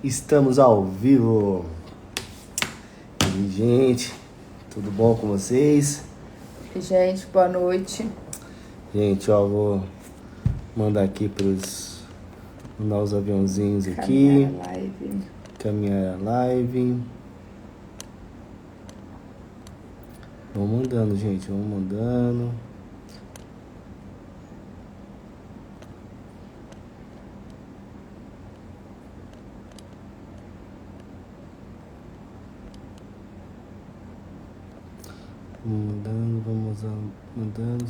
Estamos ao vivo. E aí, gente, tudo bom com vocês? Gente, boa noite. Gente, ó, vou mandar aqui mandar os aviãozinhos aqui. Caminhar a live. Vamos mandando, gente, vamos mandando. Mandando.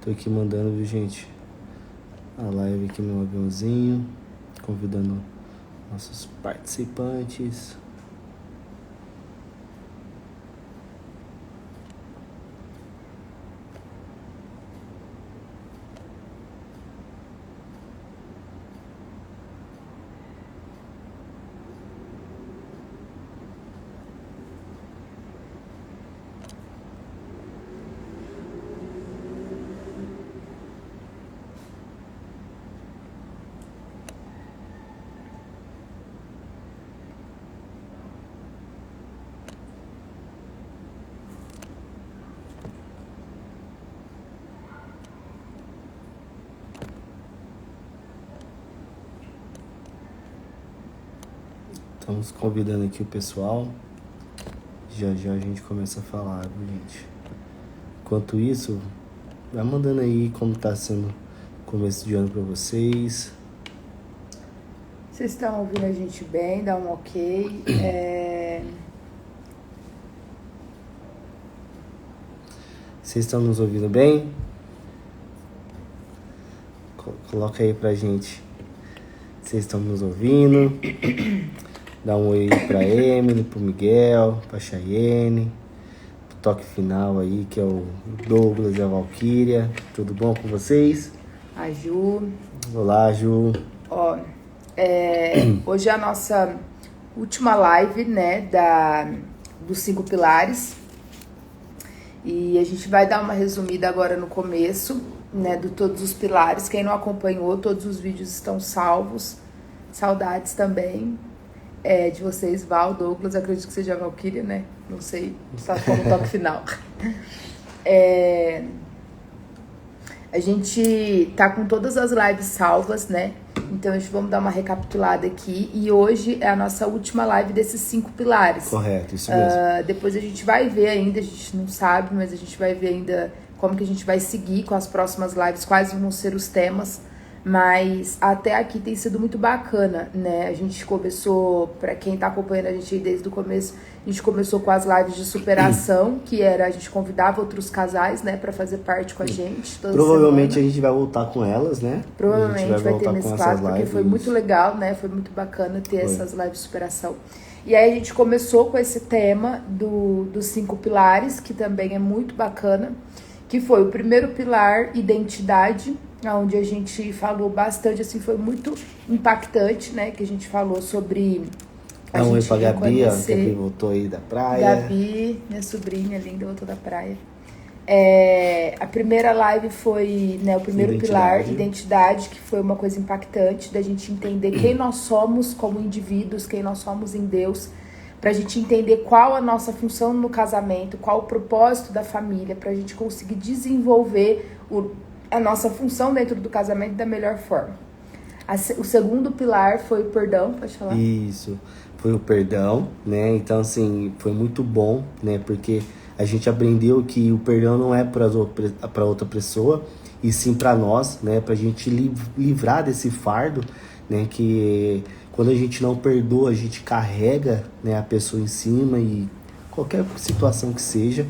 Tô aqui mandando, viu, gente? A live aqui no aviãozinho. Convidando nossos participantes. Estamos convidando aqui o pessoal. Já já a gente começa a falar, viu, gente? Enquanto isso, vai mandando aí como tá sendo o começo de ano pra vocês. Vocês estão ouvindo a gente bem? Dá um ok. Vocês estão nos ouvindo bem? Coloca aí pra gente. Vocês estão nos ouvindo? Dá um oi pra Emily, pro Miguel, pra Chayenne. Pro toque final aí, que é o Douglas e a Valquíria. Tudo bom com vocês? A Ju. Olá, Ju. Ó, hoje é a nossa última live, né, dos 5 pilares. E a gente vai dar uma resumida agora no começo, né, de todos os pilares. Quem não acompanhou, todos os vídeos estão salvos. Saudades também de vocês, Val, Douglas, acredito que seja a Valquíria, né? Não sei, só como toque final. A gente tá com todas as lives salvas, né? Então, a gente vamos dar uma recapitulada aqui. E hoje é a nossa última live desses 5 pilares. Correto, isso mesmo. Depois a gente vai ver ainda, a gente não sabe, mas a gente vai ver ainda como que a gente vai seguir com as próximas lives, quais vão ser os temas. Mas até aqui tem sido muito bacana, né? A gente começou, para quem tá acompanhando a gente aí desde o começo, a gente começou com as lives de superação, que era, a gente convidava outros casais, né, para fazer parte com a gente toda Provavelmente semana. A gente vai voltar com elas, né? Provavelmente vai ter mesclado, porque foi muito legal, né? Foi muito bacana ter essas lives de superação. E aí a gente começou com esse tema dos 5 pilares, que também é muito bacana, que foi o primeiro pilar, identidade, onde a gente falou bastante, assim, foi muito impactante, né? Que a gente falou sobre a gente pra Gabi, ó, que a Gabi voltou aí da praia. Gabi, minha sobrinha linda, voltou da praia. A primeira live foi, né, o primeiro pilar, identidade, que foi uma coisa impactante, da gente entender quem nós somos como indivíduos, quem nós somos em Deus, pra gente entender qual a nossa função no casamento, qual o propósito da família, pra gente conseguir desenvolver a nossa função dentro do casamento da melhor forma. O segundo pilar foi o perdão, pode falar? Isso, foi o perdão, né? Então, assim, foi muito bom, né? Porque a gente aprendeu que o perdão não é para outra pessoa, e sim para nós, né? Pra gente livrar desse fardo, né? Que quando a gente não perdoa, a gente carrega, né, a pessoa em cima, e qualquer situação que seja.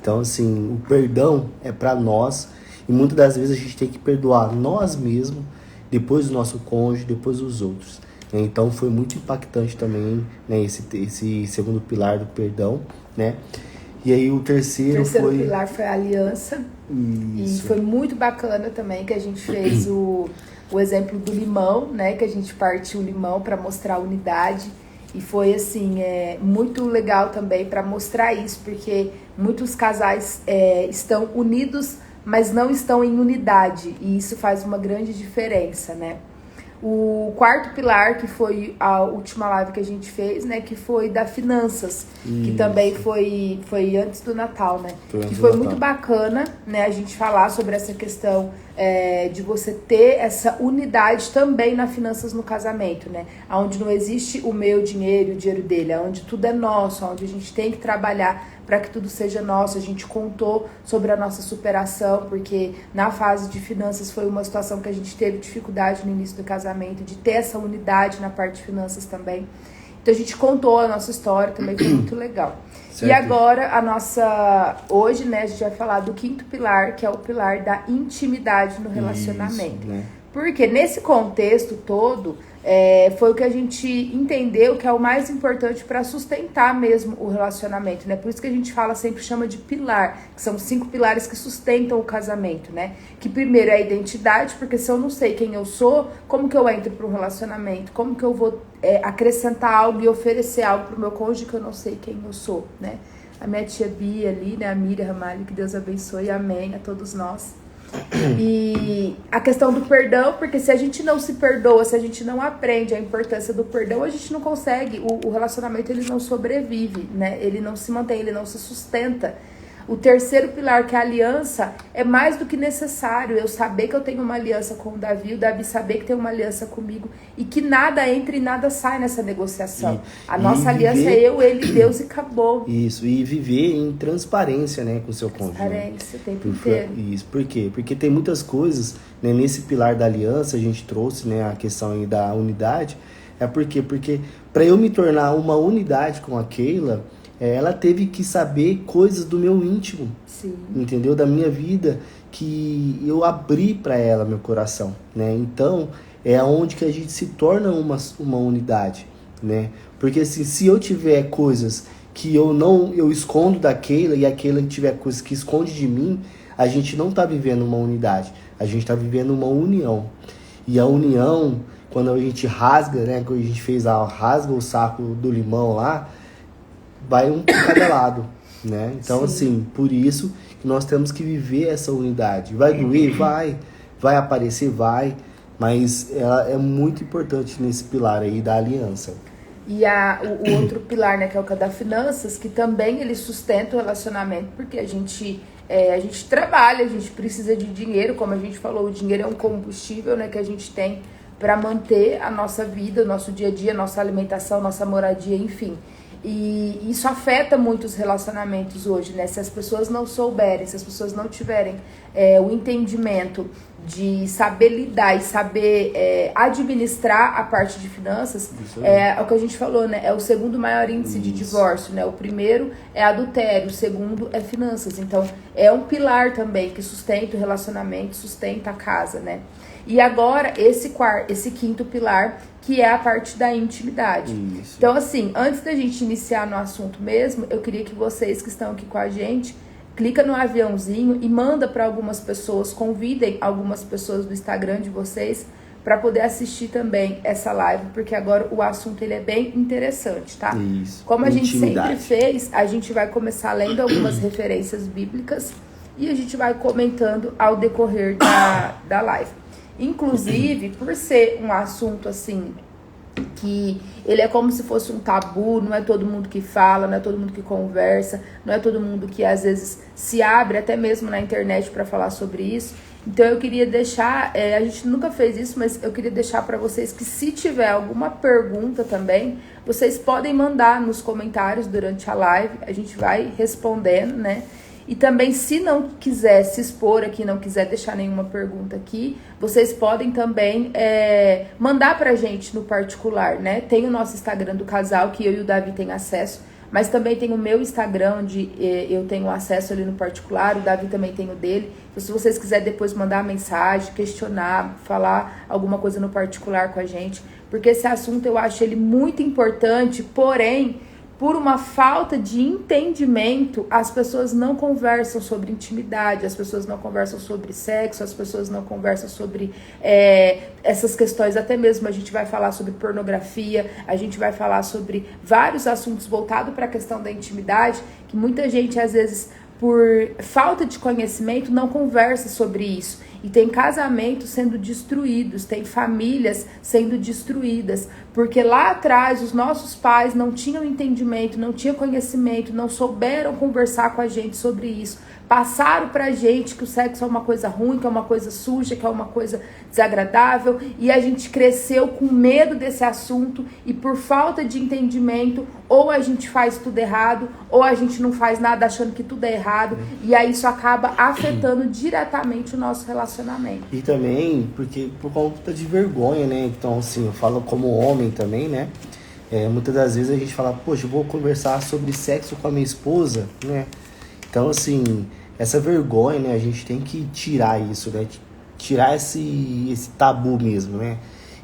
Então, assim, o perdão é para nós, e muitas das vezes a gente tem que perdoar nós mesmos, depois o nosso cônjuge, depois os outros. Então foi muito impactante também, né, esse segundo pilar do perdão, né? E aí o terceiro pilar foi a aliança. Isso. E foi muito bacana também que a gente fez o exemplo do limão, né? Que a gente partiu o limão para mostrar a unidade. E foi assim, muito legal também para mostrar isso, porque muitos casais estão unidos, mas não estão em unidade, e isso faz uma grande diferença, né? O quarto pilar, que foi a última live que a gente fez, né? Que foi da finanças, que também foi antes do Natal, né? Que foi muito bacana, né? A gente falar sobre essa questão de você ter essa unidade também na finanças no casamento, né? Onde não existe o meu dinheiro e o dinheiro dele, onde tudo é nosso, onde a gente tem que trabalhar para que tudo seja nosso. A gente contou sobre a nossa superação, porque na fase de finanças foi uma situação que a gente teve dificuldade no início do casamento, de ter essa unidade na parte de finanças também. Então a gente contou a nossa história, também foi muito legal. Certo. E agora hoje, né, a gente vai falar do quinto pilar, que é o pilar da intimidade no relacionamento. Isso, né? Porque nesse contexto todo, foi o que a gente entendeu que é o mais importante para sustentar mesmo o relacionamento, né? Por isso que a gente sempre chama de pilar, que são 5 pilares que sustentam o casamento, né? Que primeiro é a identidade, porque se eu não sei quem eu sou, como que eu entro para um relacionamento? Como que eu vou acrescentar algo e oferecer algo para o meu cônjuge que eu não sei quem eu sou, né? A minha tia Bia ali, né? A Miriam Ramalho, que Deus abençoe, amém a todos nós. E a questão do perdão, porque se a gente não se perdoa, se a gente não aprende a importância do perdão, a gente não consegue, o relacionamento ele não sobrevive, né? Ele não se mantém, ele não se sustenta. O terceiro pilar, que é a aliança, é mais do que necessário. Eu saber que eu tenho uma aliança com o Davi saber que tem uma aliança comigo e que nada entra e nada sai nessa negociação. A nossa aliança é eu, ele, Deus e acabou. Isso, e viver em transparência, né, com o seu cônjuge. Transparência, o tempo inteiro. Isso, por quê? Porque tem muitas coisas, né, nesse pilar da aliança, a gente trouxe, né, a questão aí da unidade. Por quê? Porque para eu me tornar uma unidade com a Keila, ela teve que saber coisas do meu íntimo, sim, entendeu? Da minha vida, que eu abri para ela meu coração, né? Então, é onde que a gente se torna uma unidade, né? Porque assim, se eu tiver coisas que eu escondo da Keila e a Keila tiver coisas que esconde de mim, a gente não tá vivendo uma unidade, a gente tá vivendo uma união. E a união, quando a gente rasga, né? Quando a gente fez rasga o saco do limão lá, vai um por cada lado, né? Então, sim, assim, por isso que nós temos que viver essa unidade. Vai doer? Vai aparecer? Vai, mas ela é muito importante nesse pilar aí da aliança. E o outro pilar, né, que é o da finanças, que também ele sustenta o relacionamento, porque a gente trabalha, a gente precisa de dinheiro, como a gente falou, o dinheiro é um combustível, né, que a gente tem para manter a nossa vida, o nosso dia a dia, nossa alimentação, nossa moradia, enfim. E isso afeta muito os relacionamentos hoje, né? Se as pessoas não souberem, se as pessoas não tiverem o entendimento de saber lidar e saber administrar a parte de finanças, é o que a gente falou, né? É o segundo maior índice de divórcio, né? O primeiro é adultério, o segundo é finanças. Então, é um pilar também que sustenta o relacionamento, sustenta a casa, né? E agora, esse quinto pilar, que é a parte da intimidade. Isso. Então, assim, antes da gente iniciar no assunto mesmo, eu queria que vocês que estão aqui com a gente, clica no aviãozinho e manda para algumas pessoas, convidem algumas pessoas do Instagram de vocês para poder assistir também essa live, porque agora o assunto ele é bem interessante, tá? Isso. Como a gente sempre fez, a gente vai começar lendo algumas referências bíblicas e a gente vai comentando ao decorrer da live. Inclusive, por ser um assunto assim, que ele é como se fosse um tabu, não é todo mundo que fala, não é todo mundo que conversa, não é todo mundo que às vezes se abre até mesmo na internet para falar sobre isso. Então eu queria deixar, a gente nunca fez isso, mas eu queria deixar para vocês que se tiver alguma pergunta também, vocês podem mandar nos comentários durante a live, a gente vai respondendo, né? E também, se não quiser se expor aqui, não quiser deixar nenhuma pergunta aqui, vocês podem também mandar pra gente no particular, né? Tem o nosso Instagram do casal, que eu e o Davi tem acesso, mas também tem o meu Instagram, onde eu tenho acesso ali no particular, o Davi também tem o dele. Então, se vocês quiserem depois mandar mensagem, questionar, falar alguma coisa no particular com a gente, porque esse assunto eu acho ele muito importante, porém, por uma falta de entendimento, as pessoas não conversam sobre intimidade, as pessoas não conversam sobre sexo, as pessoas não conversam sobre essas questões. Até mesmo a gente vai falar sobre pornografia, a gente vai falar sobre vários assuntos voltados para a questão da intimidade, que muita gente, às vezes, por falta de conhecimento, não conversa sobre isso. E tem casamentos sendo destruídos, tem famílias sendo destruídas, porque lá atrás os nossos pais não tinham entendimento, não tinham conhecimento, não souberam conversar com a gente sobre isso. Passaram pra gente que o sexo é uma coisa ruim, que é uma coisa suja, que é uma coisa desagradável, e a gente cresceu com medo desse assunto, e por falta de entendimento, ou a gente faz tudo errado, ou a gente não faz nada achando que tudo é errado, e aí isso acaba afetando diretamente o nosso relacionamento. E também, porque por conta de vergonha, né? Então, assim, eu falo como homem também, né? Muitas das vezes a gente fala, poxa, eu vou conversar sobre sexo com a minha esposa, né? Então, assim, essa vergonha, né? A gente tem que tirar isso, né? Tirar esse tabu mesmo, né?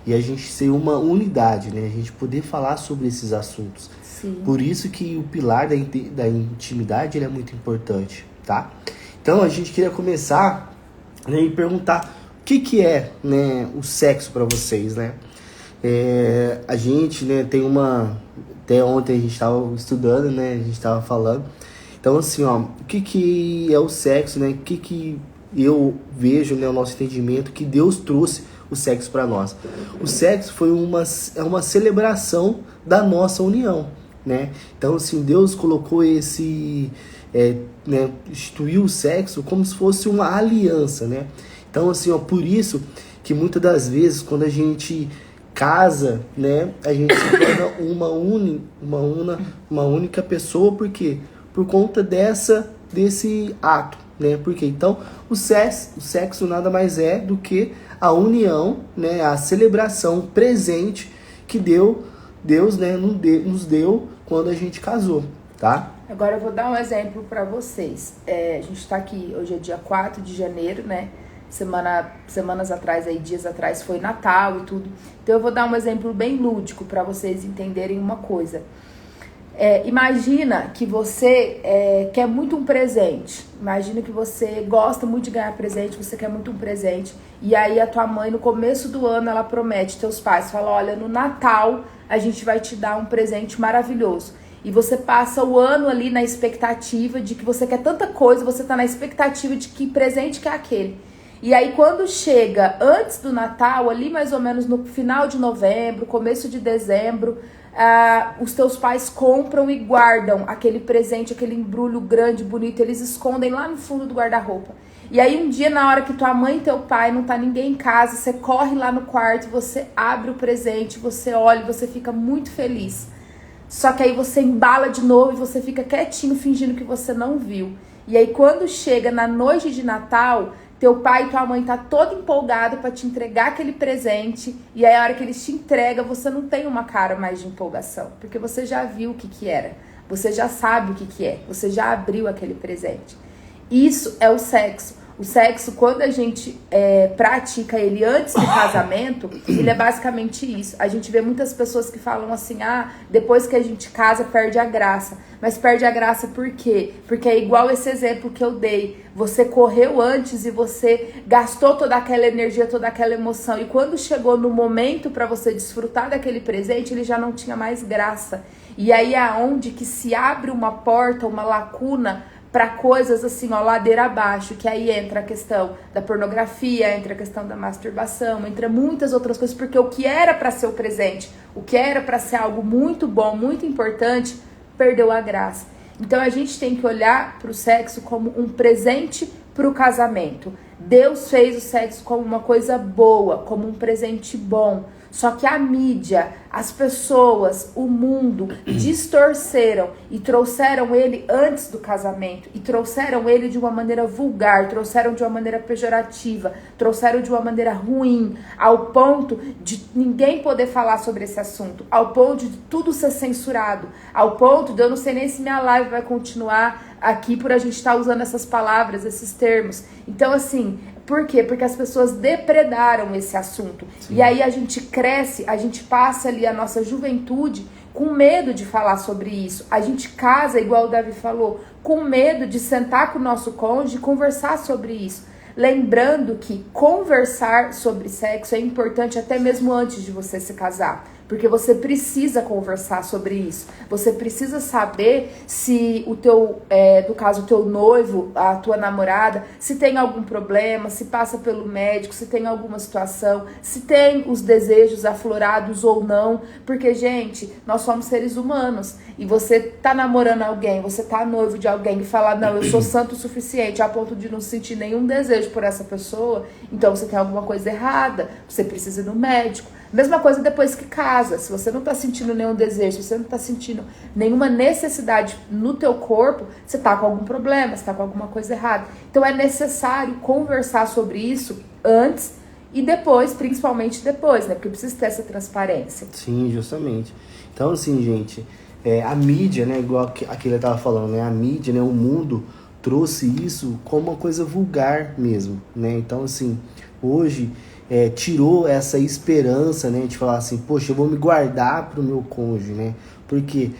E a gente ser uma unidade, né? A gente poder falar sobre esses assuntos. Sim. Por isso que o pilar da intimidade ele é muito importante, tá? Então, a gente queria começar, né, e perguntar o que é, né, o sexo para vocês, né? A gente, né, tem uma... Até ontem a gente estava estudando, né? A gente estava falando. Então, assim, ó, o que é o sexo, né? O que eu vejo, né, o nosso entendimento, que Deus trouxe o sexo para nós. O sexo foi uma celebração da nossa união, né? Então, assim, Deus colocou né, instituiu o sexo como se fosse uma aliança, né? Então, assim, ó, por isso que muitas das vezes, quando a gente casa, né, a gente se torna uma única pessoa, por quê? Por conta desse ato, né? Porque então o sexo nada mais é do que a união, né? A celebração presente que Deus, né, nos deu quando a gente casou, tá? Agora eu vou dar um exemplo para vocês. A gente tá aqui, hoje é dia 4 de janeiro, né? Semanas atrás, dias atrás, foi Natal e tudo. Então eu vou dar um exemplo bem lúdico para vocês entenderem uma coisa. Imagina que você quer muito um presente. Imagina que você gosta muito de ganhar presente, você quer muito um presente. E aí a tua mãe, no começo do ano, ela promete, teus pais, fala, olha, no Natal a gente vai te dar um presente maravilhoso. E você passa o ano ali na expectativa de que você quer tanta coisa, você tá na expectativa de que presente que é aquele. E aí quando chega antes do Natal, ali mais ou menos no final de novembro, começo de dezembro, os teus pais compram e guardam aquele presente, aquele embrulho grande, bonito, eles escondem lá no fundo do guarda-roupa. E aí um dia, na hora que tua mãe e teu pai não tá ninguém em casa, você corre lá no quarto, você abre o presente, você olha, você fica muito feliz. Só que aí você embala de novo e você fica quietinho, fingindo que você não viu. E aí quando chega na noite de Natal, teu pai e tua mãe tá todo empolgado para te entregar aquele presente, e aí a hora que eles te entregam, você não tem uma cara mais de empolgação, porque você já viu o que era, você já sabe o que é, você já abriu aquele presente. Isso é o sexo. O sexo, quando a gente pratica ele antes do casamento, ele é basicamente isso. A gente vê muitas pessoas que falam assim, depois que a gente casa, perde a graça. Mas perde a graça por quê? Porque é igual esse exemplo que eu dei. Você correu antes e você gastou toda aquela energia, toda aquela emoção. E quando chegou no momento para você desfrutar daquele presente, ele já não tinha mais graça. E aí é onde que se abre uma porta, uma lacuna, para coisas assim, ó, ladeira abaixo, que aí entra a questão da pornografia, entra a questão da masturbação, entra muitas outras coisas, porque o que era para ser o presente, o que era para ser algo muito bom, muito importante, perdeu a graça. Então a gente tem que olhar para o sexo como um presente para o casamento. Deus fez o sexo como uma coisa boa, como um presente bom. Só que a mídia, as pessoas, o mundo distorceram e trouxeram ele antes do casamento, e trouxeram ele de uma maneira vulgar, trouxeram de uma maneira pejorativa, trouxeram de uma maneira ruim, ao ponto de ninguém poder falar sobre esse assunto, ao ponto de tudo ser censurado, ao ponto de eu não sei nem se minha live vai continuar aqui por a gente estar usando essas palavras, esses termos. Então, assim, por quê? Porque as pessoas depredaram esse assunto. Sim. E aí a gente cresce, a gente passa ali a nossa juventude com medo de falar sobre isso. A gente casa, igual o Davi falou, com medo de sentar com o nosso cônjuge e conversar sobre isso. Lembrando que conversar sobre sexo é importante até mesmo antes de você se casar. Porque você precisa conversar sobre isso. Você precisa saber se o teu, no caso, o teu noivo, a tua namorada, se tem algum problema, se passa pelo médico, se tem alguma situação, se tem os desejos aflorados ou não. Porque, gente, nós somos seres humanos. E você tá namorando alguém, você tá noivo de alguém e fala, não, eu sou santo o suficiente a ponto de não sentir nenhum desejo por essa pessoa, então você tem alguma coisa errada, você precisa ir no médico. Mesma coisa depois que casa, se você não tá sentindo nenhum desejo, se você não tá sentindo nenhuma necessidade no teu corpo, você tá com algum problema, você tá com alguma coisa errada. Então é necessário conversar sobre isso antes e depois, principalmente depois, né? Porque precisa ter essa transparência. Sim, justamente. Então, assim, gente, a mídia, né, igual aquele tava falando, né, a mídia, né, o mundo trouxe isso como uma coisa vulgar mesmo, né? Então, assim, hoje tirou essa esperança, né, de falar assim, poxa, eu vou me guardar pro meu cônjuge, né? Porque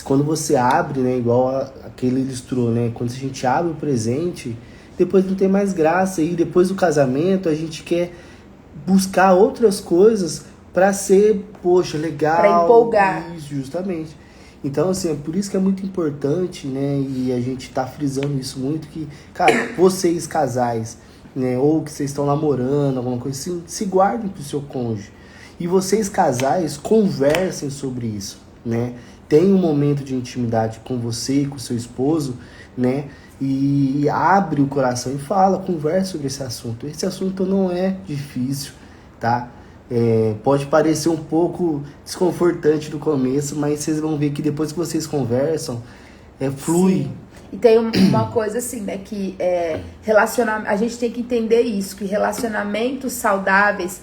quando você abre, né, igual aquele ilustrou, né, quando a gente abre o presente, depois não tem mais graça, e depois do casamento a gente quer buscar outras coisas para ser, poxa, legal. Para empolgar. Isso, justamente. Então, assim, é por isso que é muito importante, né, e a gente tá frisando isso muito, que, cara, vocês casais, né, ou que vocês estão namorando, alguma coisa assim, se guardem pro seu cônjuge. E vocês casais, conversem sobre isso, né? Tenham um momento de intimidade com você e com seu esposo, né? E abre o coração e fala, conversa sobre esse assunto. Esse assunto não é difícil, tá? Pode parecer um pouco desconfortante no começo, mas vocês vão ver que depois que vocês conversam, flui. Sim. E tem uma coisa assim, né, que a gente tem que entender isso, que relacionamentos saudáveis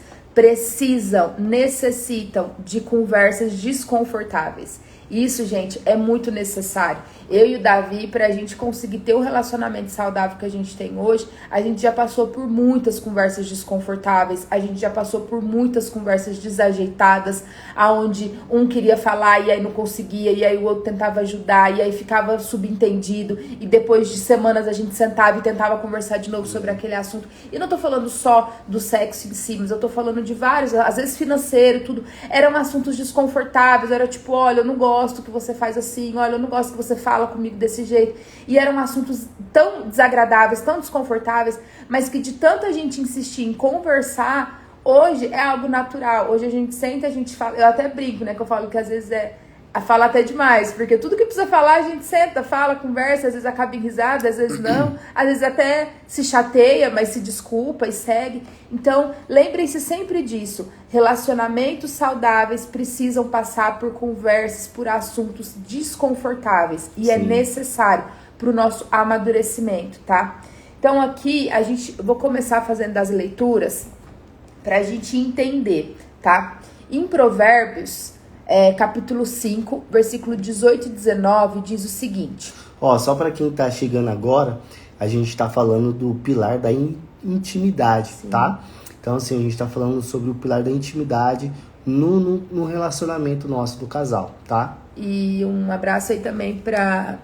necessitam de conversas desconfortáveis. Isso, gente, é muito necessário. Eu e o Davi, pra gente conseguir ter o relacionamento saudável que a gente tem hoje, a gente já passou por muitas conversas desconfortáveis, a gente já passou por muitas conversas desajeitadas, aonde um queria falar e aí não conseguia, e aí o outro tentava ajudar, e aí ficava subentendido, e depois de semanas a gente sentava e tentava conversar de novo sobre aquele assunto. E não tô falando só do sexo em si, mas eu tô falando de vários, às vezes financeiro, tudo. Eram assuntos desconfortáveis, era tipo, olha, eu não gosto que você faz assim, olha, eu não gosto que você fala comigo desse jeito. E eram assuntos tão desagradáveis, tão desconfortáveis, mas que de tanta gente insistir em conversar, hoje é algo natural. Hoje a gente senta, a gente fala, eu até brinco, né, que eu falo que às vezes fala até demais, porque tudo que precisa falar a gente senta, fala, conversa, às vezes acaba em risada, às vezes não, às vezes até se chateia, mas se desculpa e segue. Então, lembrem-se sempre disso, relacionamentos saudáveis precisam passar por conversas, por assuntos desconfortáveis, e Sim. é necessário para o nosso amadurecimento, tá? Então aqui, eu vou começar fazendo as leituras para a gente entender, tá? Em Provérbios, capítulo 5, versículo 18 e 19, diz o seguinte. Só para quem tá chegando agora, a gente tá falando do pilar da intimidade, sim, tá? Então, assim, a gente tá falando sobre o pilar da intimidade no relacionamento nosso do casal, tá? E um abraço aí também pra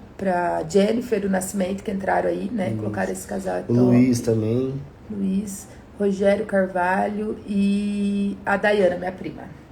Jennifer do Nascimento, que entraram aí, né? Isso. Colocaram esse casal. O Luiz também. Luiz, Rogério Carvalho e a Dayana, minha prima.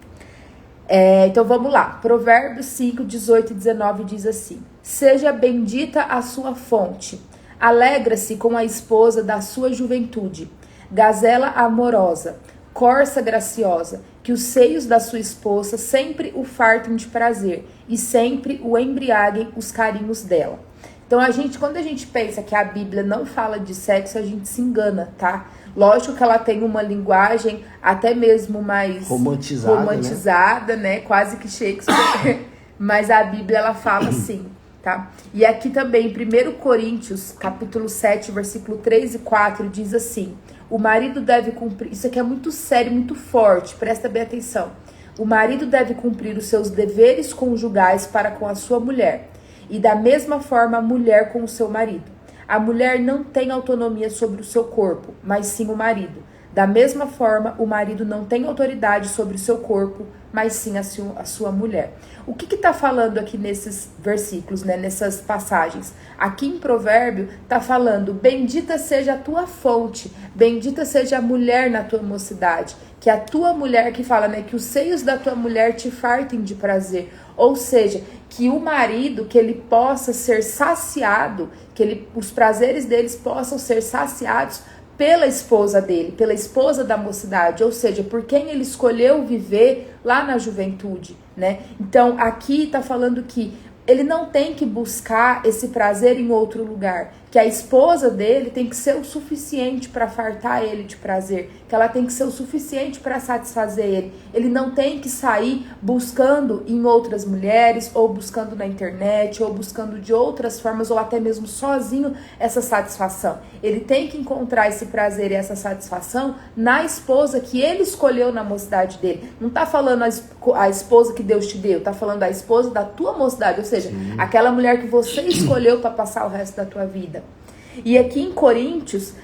Então vamos lá, Provérbios 5, 18 e 19 diz assim: seja bendita a sua fonte, alegra-se com a esposa da sua juventude, gazela amorosa, corça graciosa, que os seios da sua esposa sempre o fartem de prazer e sempre o embriaguem os carinhos dela. Então quando a gente pensa que a Bíblia não fala de sexo, a gente se engana, tá? Lógico que ela tem uma linguagem até mesmo mais romantizada, né? Quase que Shakespeare. Mas a Bíblia, ela fala assim, tá? E aqui também, em 1 Coríntios, capítulo 7, versículo 3 e 4, diz assim: o marido deve cumprir... Isso aqui é muito sério, muito forte, presta bem atenção. O marido deve cumprir os seus deveres conjugais para com a sua mulher, e da mesma forma a mulher com o seu marido. A mulher não tem autonomia sobre o seu corpo, mas sim o marido. Da mesma forma, o marido não tem autoridade sobre o seu corpo, mas sim a sua mulher. O que está falando aqui nesses versículos, né, nessas passagens? Aqui em Provérbio está falando: bendita seja a tua fonte, bendita seja a mulher na tua mocidade. Que a tua mulher, que fala, né, que os seios da tua mulher te fartem de prazer. Ou seja, que o marido, que ele possa ser saciado, que os prazeres deles possam ser saciados pela esposa dele, pela esposa da mocidade, ou seja, por quem ele escolheu viver lá na juventude, né? Então, aqui tá falando que ele não tem que buscar esse prazer em outro lugar, que a esposa dele tem que ser o suficiente para fartar ele de prazer, que ela tem que ser o suficiente para satisfazer ele. Ele não tem que sair buscando em outras mulheres, ou buscando na internet, ou buscando de outras formas, ou até mesmo sozinho essa satisfação. Ele tem que encontrar esse prazer e essa satisfação na esposa que ele escolheu na mocidade dele. Não tá falando a esposa que Deus te deu, tá falando a esposa da tua mocidade, ou seja, aquela mulher que você escolheu para passar o resto da tua vida. E aqui em Coríntios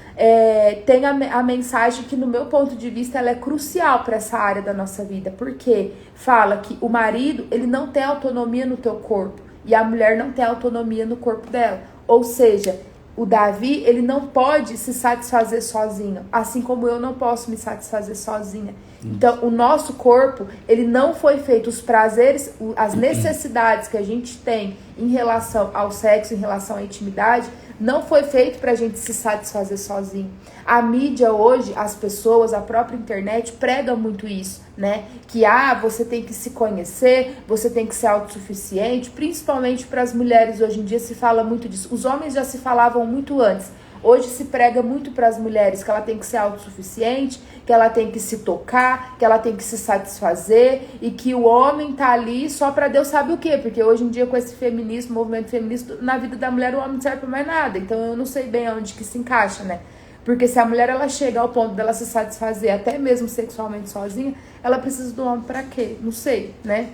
tem a mensagem que, no meu ponto de vista, ela é crucial para essa área da nossa vida, porque fala que o marido, ele não tem autonomia no teu corpo e a mulher não tem autonomia no corpo dela. Ou seja, o Davi, ele não pode se satisfazer sozinho, assim como eu não posso me satisfazer sozinha. Então, o nosso corpo, ele não foi feito, os prazeres, as necessidades que a gente tem em relação ao sexo, em relação à intimidade, não foi feito pra gente se satisfazer sozinho. A mídia hoje, as pessoas, a própria internet prega muito isso, né? Que você tem que se conhecer, você tem que ser autossuficiente, principalmente para as mulheres hoje em dia se fala muito disso. Os homens já se falavam muito antes. Hoje se prega muito para as mulheres que ela tem que ser autossuficiente, que ela tem que se tocar, que ela tem que se satisfazer e que o homem tá ali só para Deus sabe o quê? Porque hoje em dia com esse feminismo, movimento feminista, na vida da mulher o homem não serve para mais nada. Então eu não sei bem aonde que se encaixa, né? Porque se a mulher ela chega ao ponto dela se satisfazer até mesmo sexualmente sozinha, ela precisa do homem para quê? Não sei, né?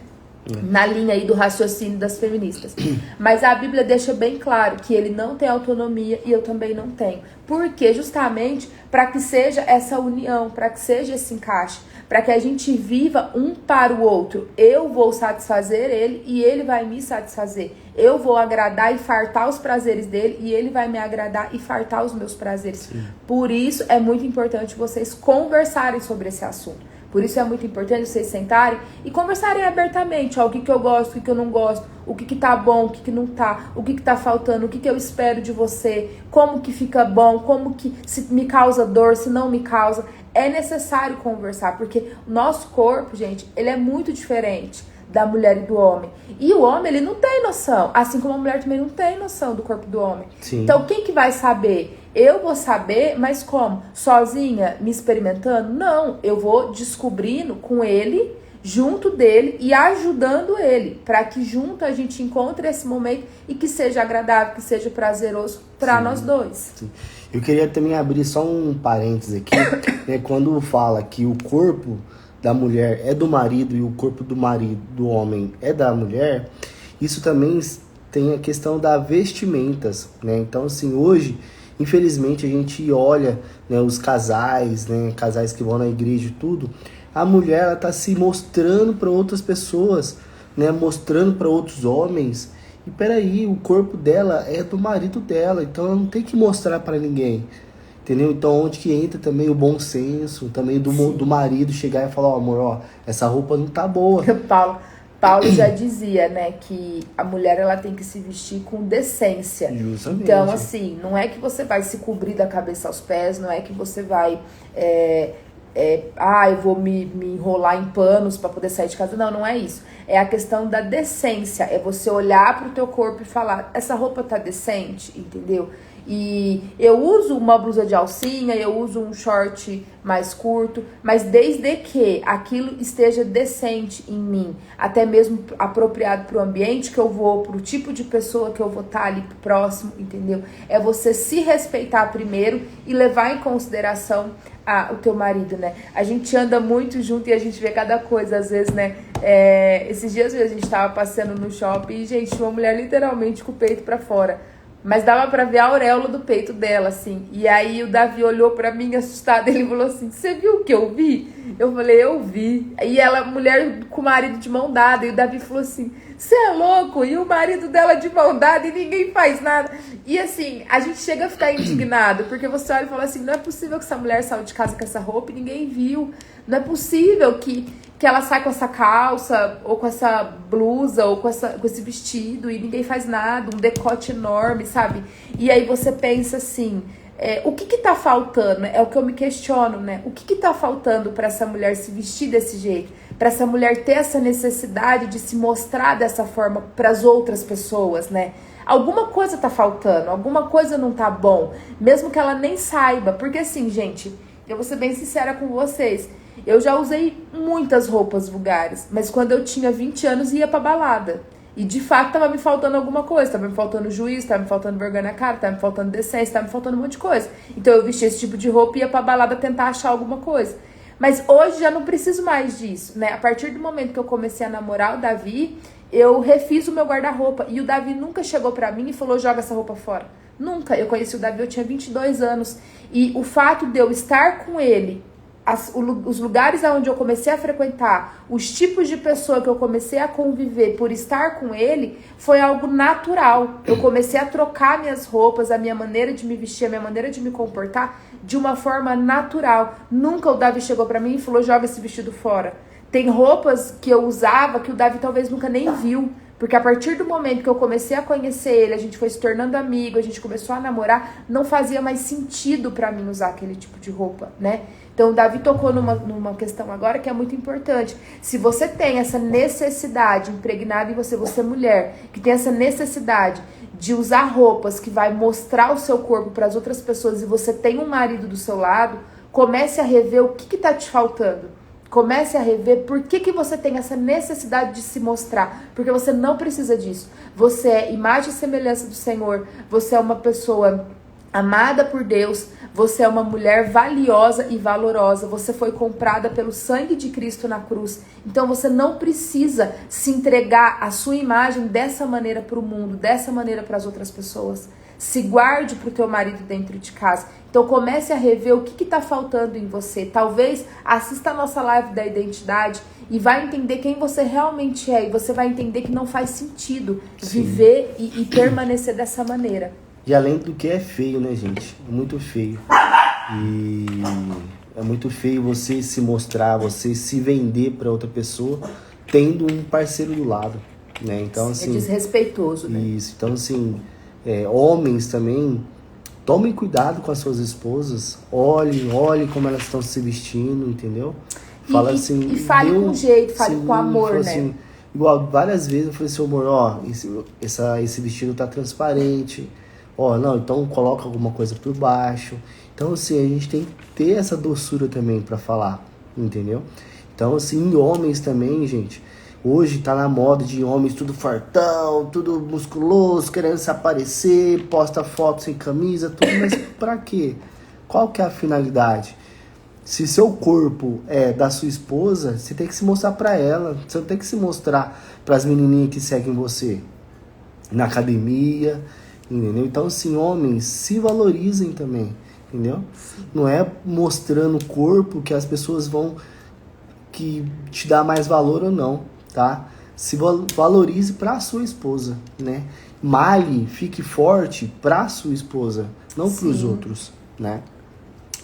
Na linha aí do raciocínio das feministas. Mas a Bíblia deixa bem claro que ele não tem autonomia e eu também não tenho. Porque justamente para que seja essa união, para que seja esse encaixe, para que a gente viva um para o outro. Eu vou satisfazer ele e ele vai me satisfazer. Eu vou agradar e fartar os prazeres dele e ele vai me agradar e fartar os meus prazeres. Sim. Por isso é muito importante vocês conversarem sobre esse assunto. Por isso é muito importante vocês sentarem e conversarem abertamente. O que eu gosto, o que eu não gosto, o que tá bom, o que não tá, o que tá faltando, o que eu espero de você, como que fica bom, como que se me causa dor, se não me causa. É necessário conversar, porque o nosso corpo, gente, ele é muito diferente da mulher e do homem. E o homem, ele não tem noção, assim como a mulher também não tem noção do corpo do homem. Sim. Então, quem que vai saber? Eu vou saber, mas como? Sozinha, me experimentando? Não, eu vou descobrindo com ele, junto dele e ajudando ele, para que junto a gente encontre esse momento e que seja agradável, que seja prazeroso para nós dois. Sim. Eu queria também abrir só um parênteses aqui, né, quando fala que o corpo da mulher é do marido e o corpo do marido, do homem, é da mulher, isso também tem a questão das vestimentas, né? Então, assim, hoje, infelizmente, a gente olha, né, os casais, né, casais que vão na igreja e tudo, a mulher, ela tá se mostrando para outras pessoas, né, mostrando para outros homens, e peraí, o corpo dela é do marido dela, então ela não tem que mostrar para ninguém. Entendeu? Então, onde que entra também o bom senso, também do marido chegar e falar, amor, essa roupa não tá boa. Paulo já dizia, né, que a mulher, ela tem que se vestir com decência. Justamente. Então, assim, não é que você vai se cobrir da cabeça aos pés, não é que você vai, eu vou me enrolar em panos para poder sair de casa. Não, não é isso. É a questão da decência, é você olhar pro teu corpo e falar, essa roupa tá decente, entendeu? E eu uso uma blusa de alcinha, eu uso um short mais curto, mas desde que aquilo esteja decente em mim, até mesmo apropriado para o ambiente que eu vou, para o tipo de pessoa que eu vou estar ali próximo, entendeu? É você se respeitar primeiro e levar em consideração o teu marido, né? A gente anda muito junto e a gente vê cada coisa, às vezes, né? Esses dias a gente tava passeando no shopping e, gente, uma mulher literalmente com o peito pra fora. mas dava pra ver a auréola do peito dela, assim. E aí o Davi olhou pra mim assustado, ele falou assim, você viu o que eu vi? Eu falei, eu vi. E ela, mulher com o marido de mão dada, e o Davi falou assim, você é louco? E o marido dela de mão dada e ninguém faz nada. E assim, a gente chega a ficar indignado, porque você olha e fala assim, não é possível que essa mulher saiu de casa com essa roupa e ninguém viu. Não é possível que ela sai com essa calça, ou com essa blusa, ou com esse vestido, e ninguém faz nada, um decote enorme, sabe? E aí você pensa assim, o que tá faltando? É o que eu me questiono, né? O que tá faltando para essa mulher se vestir desse jeito? Para essa mulher ter essa necessidade de se mostrar dessa forma para as outras pessoas, né? Alguma coisa tá faltando, alguma coisa não tá bom, mesmo que ela nem saiba. Porque assim, gente, eu vou ser bem sincera com vocês, eu já usei muitas roupas vulgares, mas quando eu tinha 20 anos ia pra balada. E de fato tava me faltando alguma coisa, tava me faltando juízo, tava me faltando vergonha na cara, tava me faltando decência, tava me faltando um monte de coisa. Então eu vestia esse tipo de roupa e ia pra balada tentar achar alguma coisa. Mas hoje já não preciso mais disso, né? A partir do momento que eu comecei a namorar o Davi, eu refiz o meu guarda-roupa. E o Davi nunca chegou pra mim e falou, joga essa roupa fora. Nunca. Eu conheci o Davi, eu tinha 22 anos. E o fato de eu estar com ele, os lugares onde eu comecei a frequentar, os tipos de pessoa que eu comecei a conviver por estar com ele, foi algo natural. Eu comecei a trocar minhas roupas, a minha maneira de me vestir, a minha maneira de me comportar de uma forma natural. Nunca o Davi chegou pra mim e falou, joga esse vestido fora. Tem roupas que eu usava que o Davi talvez nunca nem viu. Porque a partir do momento que eu comecei a conhecer ele, a gente foi se tornando amigo, a gente começou a namorar, não fazia mais sentido pra mim usar aquele tipo de roupa, né? Então o Davi tocou numa questão agora que é muito importante. Se você tem essa necessidade impregnada em você, você mulher, que tem essa necessidade de usar roupas que vai mostrar o seu corpo para as outras pessoas e você tem um marido do seu lado, comece a rever o que tá te faltando. Comece a rever por que você tem essa necessidade de se mostrar. Porque você não precisa disso. Você é imagem e semelhança do Senhor. Você é uma pessoa amada por Deus. Você é uma mulher valiosa e valorosa. Você foi comprada pelo sangue de Cristo na cruz. Então você não precisa se entregar a sua imagem dessa maneira para o mundo, dessa maneira para as outras pessoas. Se guarde para o teu marido dentro de casa. Então comece a rever o que está faltando em você. Talvez assista a nossa live da identidade e vai entender quem você realmente é. E você vai entender que não faz sentido viver e permanecer dessa maneira. E além do que é feio, né, gente? É muito feio. E é muito feio você se mostrar, você se vender para outra pessoa tendo um parceiro do lado, né? Então, assim, é desrespeitoso, né? Isso. Então, assim, homens também, tomem cuidado com as suas esposas. Olhem como elas estão se vestindo, entendeu? Fala assim... E fale com jeito, fale com amor, né? Assim, igual, várias vezes eu falei assim, amor, ó, esse vestido tá transparente. Ó, não, então coloca alguma coisa por baixo. Então, assim, a gente tem que ter essa doçura também pra falar, entendeu? Então, assim, em homens também, gente, hoje tá na moda de homens tudo fartão, tudo musculoso, querendo se aparecer, posta foto sem camisa, tudo, mas pra quê? Qual que é a finalidade? Se seu corpo é da sua esposa, você tem que se mostrar pra ela, você não tem que se mostrar pras menininhas que seguem você na academia, entendeu? Então, assim, homens, se valorizem também, entendeu? Não é mostrando o corpo que as pessoas vão que te dá mais valor ou não, tá? Se valorize pra sua esposa, né? Malhe, fique forte pra sua esposa, não pros outros, né?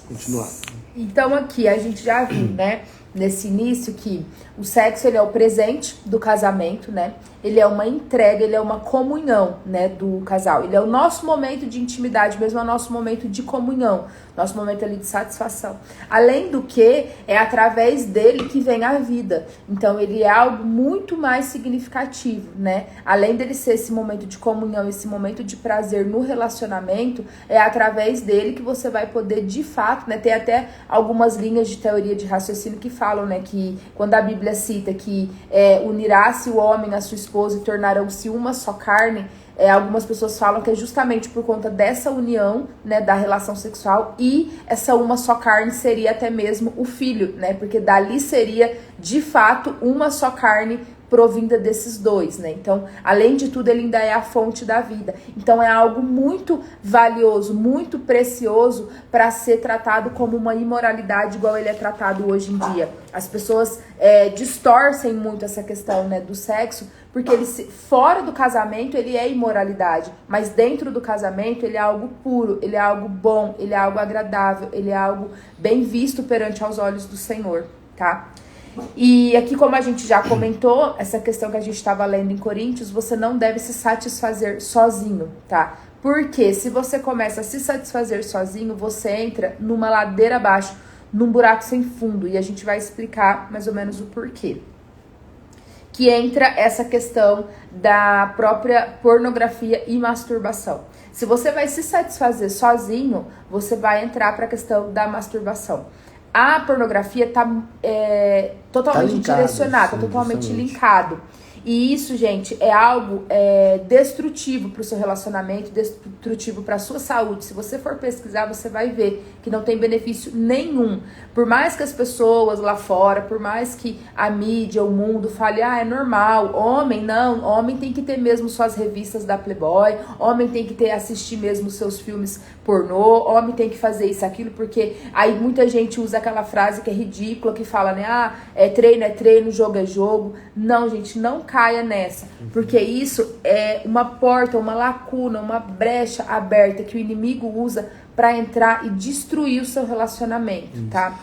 Continuar. Então aqui a gente já viu, né, nesse início que o sexo ele é o presente do casamento, né? Ele é uma entrega, ele é uma comunhão, né, do casal. Ele é o nosso momento de intimidade, mesmo é o nosso momento de comunhão, nosso momento ali de satisfação. Além do que, é através dele que vem a vida. Então ele é algo muito mais significativo, né? Além dele ser esse momento de comunhão, esse momento de prazer no relacionamento, é através dele que você vai poder, de fato, né? Tem até algumas linhas de teoria de raciocínio que falam, né, que quando a Bíblia cita que unirá-se o homem a sua esposa e tornarão-se uma só carne, algumas pessoas falam que é justamente por conta dessa união, né, da relação sexual, e essa uma só carne seria até mesmo o filho, né, porque dali seria de fato uma só carne provinda desses dois, né? Então, além de tudo, ele ainda é a fonte da vida. Então, é algo muito valioso, muito precioso para ser tratado como uma imoralidade igual ele é tratado hoje em dia. As pessoas distorcem muito essa questão, né, do sexo, porque fora do casamento ele é imoralidade, mas dentro do casamento ele é algo puro, ele é algo bom, ele é algo agradável, ele é algo bem visto perante aos olhos do Senhor, tá? E aqui, como a gente já comentou, essa questão que a gente estava lendo em Coríntios, você não deve se satisfazer sozinho, tá? Porque se você começa a se satisfazer sozinho, você entra numa ladeira abaixo, num buraco sem fundo, e a gente vai explicar mais ou menos o porquê. Que entra essa questão da própria pornografia e masturbação. Se você vai se satisfazer sozinho, você vai entrar para a questão da masturbação. A pornografia está totalmente direcionada, totalmente linkado. E isso, gente, é algo destrutivo para o seu relacionamento, destrutivo para a sua saúde. Se você for pesquisar, você vai ver que não tem benefício nenhum. Por mais que as pessoas lá fora, por mais que a mídia, o mundo fale, é normal, homem não, homem tem que ter mesmo suas revistas da Playboy, homem tem que assistir mesmo seus filmes pornô, homem tem que fazer isso, aquilo, porque aí muita gente usa aquela frase que é ridícula, que fala, né, treino é treino, jogo é jogo. Não, gente, não caia nessa, porque isso é uma porta, uma lacuna, uma brecha aberta que o inimigo usa para entrar e destruir o seu relacionamento, tá?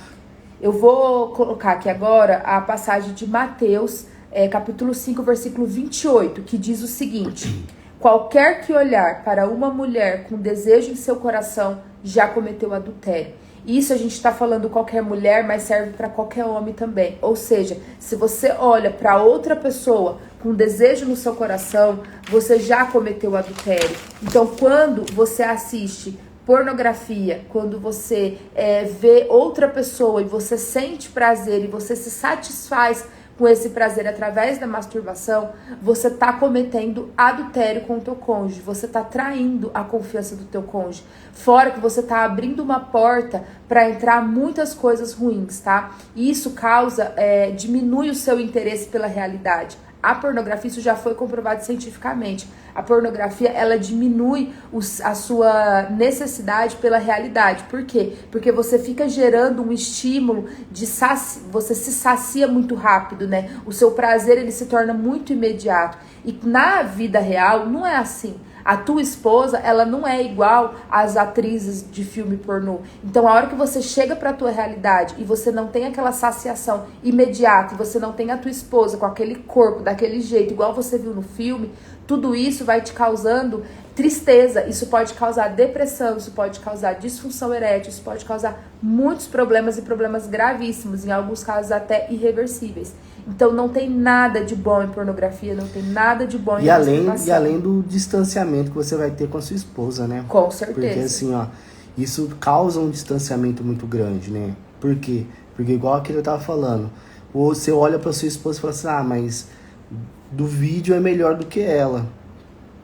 Eu vou colocar aqui agora a passagem de Mateus, capítulo 5, versículo 28, que diz o seguinte: qualquer que olhar para uma mulher com desejo em seu coração já cometeu adultério. Isso a gente está falando qualquer mulher, mas serve para qualquer homem também. Ou seja, se você olha para outra pessoa com desejo no seu coração, você já cometeu adultério. Então, quando você assiste pornografia, quando você vê outra pessoa e você sente prazer e você se satisfaz com esse prazer através da masturbação, você está cometendo adultério com o teu cônjuge, você está traindo a confiança do teu cônjuge, fora que você está abrindo uma porta para entrar muitas coisas ruins, tá? E isso diminui o seu interesse pela realidade. A pornografia, isso já foi comprovado cientificamente. A pornografia, ela diminui a sua necessidade pela realidade. Por quê? Porque você fica gerando um estímulo você se sacia muito rápido, né? O seu prazer, ele se torna muito imediato. E na vida real, não é assim. A tua esposa, ela não é igual às atrizes de filme pornô. Então, a hora que você chega pra tua realidade e você não tem aquela saciação imediata, e você não tem a tua esposa com aquele corpo, daquele jeito, igual você viu no filme, tudo isso vai te causando tristeza. Isso pode causar depressão, isso pode causar disfunção erétil, isso pode causar muitos problemas e problemas gravíssimos, em alguns casos até irreversíveis. Então não tem nada de bom em pornografia, não tem nada de bom em masturbação. E além do distanciamento que você vai ter com a sua esposa, né? Com certeza. Porque assim, isso causa um distanciamento muito grande, né? Por quê? Porque igual aquele eu tava falando, você olha pra sua esposa e fala assim, mas do vídeo é melhor do que ela,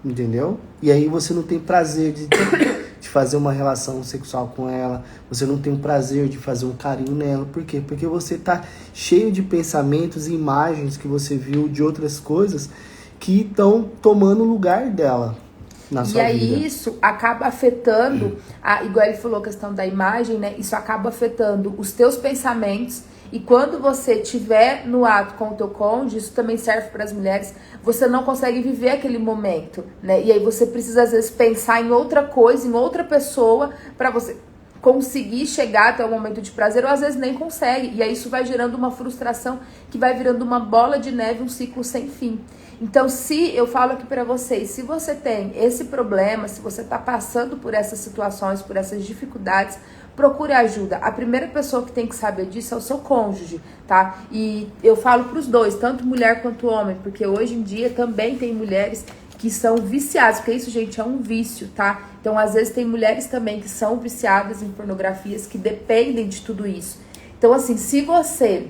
entendeu? E aí você não tem prazer de fazer uma relação sexual com ela, você não tem o prazer de fazer um carinho nela. Por quê? Porque você tá cheio de pensamentos e imagens que você viu de outras coisas que estão tomando o lugar dela na sua vida. E aí isso acaba afetando, igual ele falou a questão da imagem, né? Isso acaba afetando os teus pensamentos. E quando você estiver no ato com o teu cônjuge, isso também serve para as mulheres, você não consegue viver aquele momento, né? E aí você precisa, às vezes, pensar em outra coisa, em outra pessoa, para você conseguir chegar até o momento de prazer, ou às vezes nem consegue. E aí isso vai gerando uma frustração que vai virando uma bola de neve, um ciclo sem fim. Então, se eu falo aqui para vocês, se você tem esse problema, se você está passando por essas situações, por essas dificuldades, procure ajuda. A primeira pessoa que tem que saber disso é o seu cônjuge, tá? E eu falo pros dois, tanto mulher quanto homem, porque hoje em dia também tem mulheres que são viciadas, porque isso, gente, é um vício, tá? Então, às vezes, tem mulheres também que são viciadas em pornografias, que dependem de tudo isso. Então, assim, se você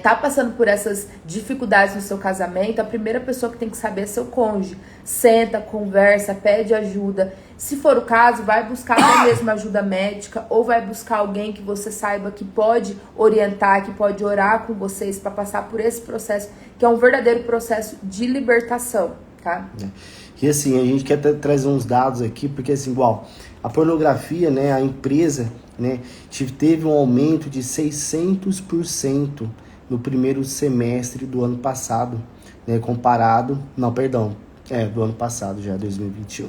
tá passando por essas dificuldades no seu casamento, a primeira pessoa que tem que saber é seu cônjuge. Senta, conversa, pede ajuda. Se for o caso, vai buscar até mesmo ajuda médica ou vai buscar alguém que você saiba que pode orientar, que pode orar com vocês para passar por esse processo, que é um verdadeiro processo de libertação, tá? E assim, a gente quer trazer uns dados aqui, porque assim, igual, a pornografia, né, a empresa, né, teve um aumento de 600% no primeiro semestre do ano passado, né, comparado, não, perdão, do ano passado já, 2021,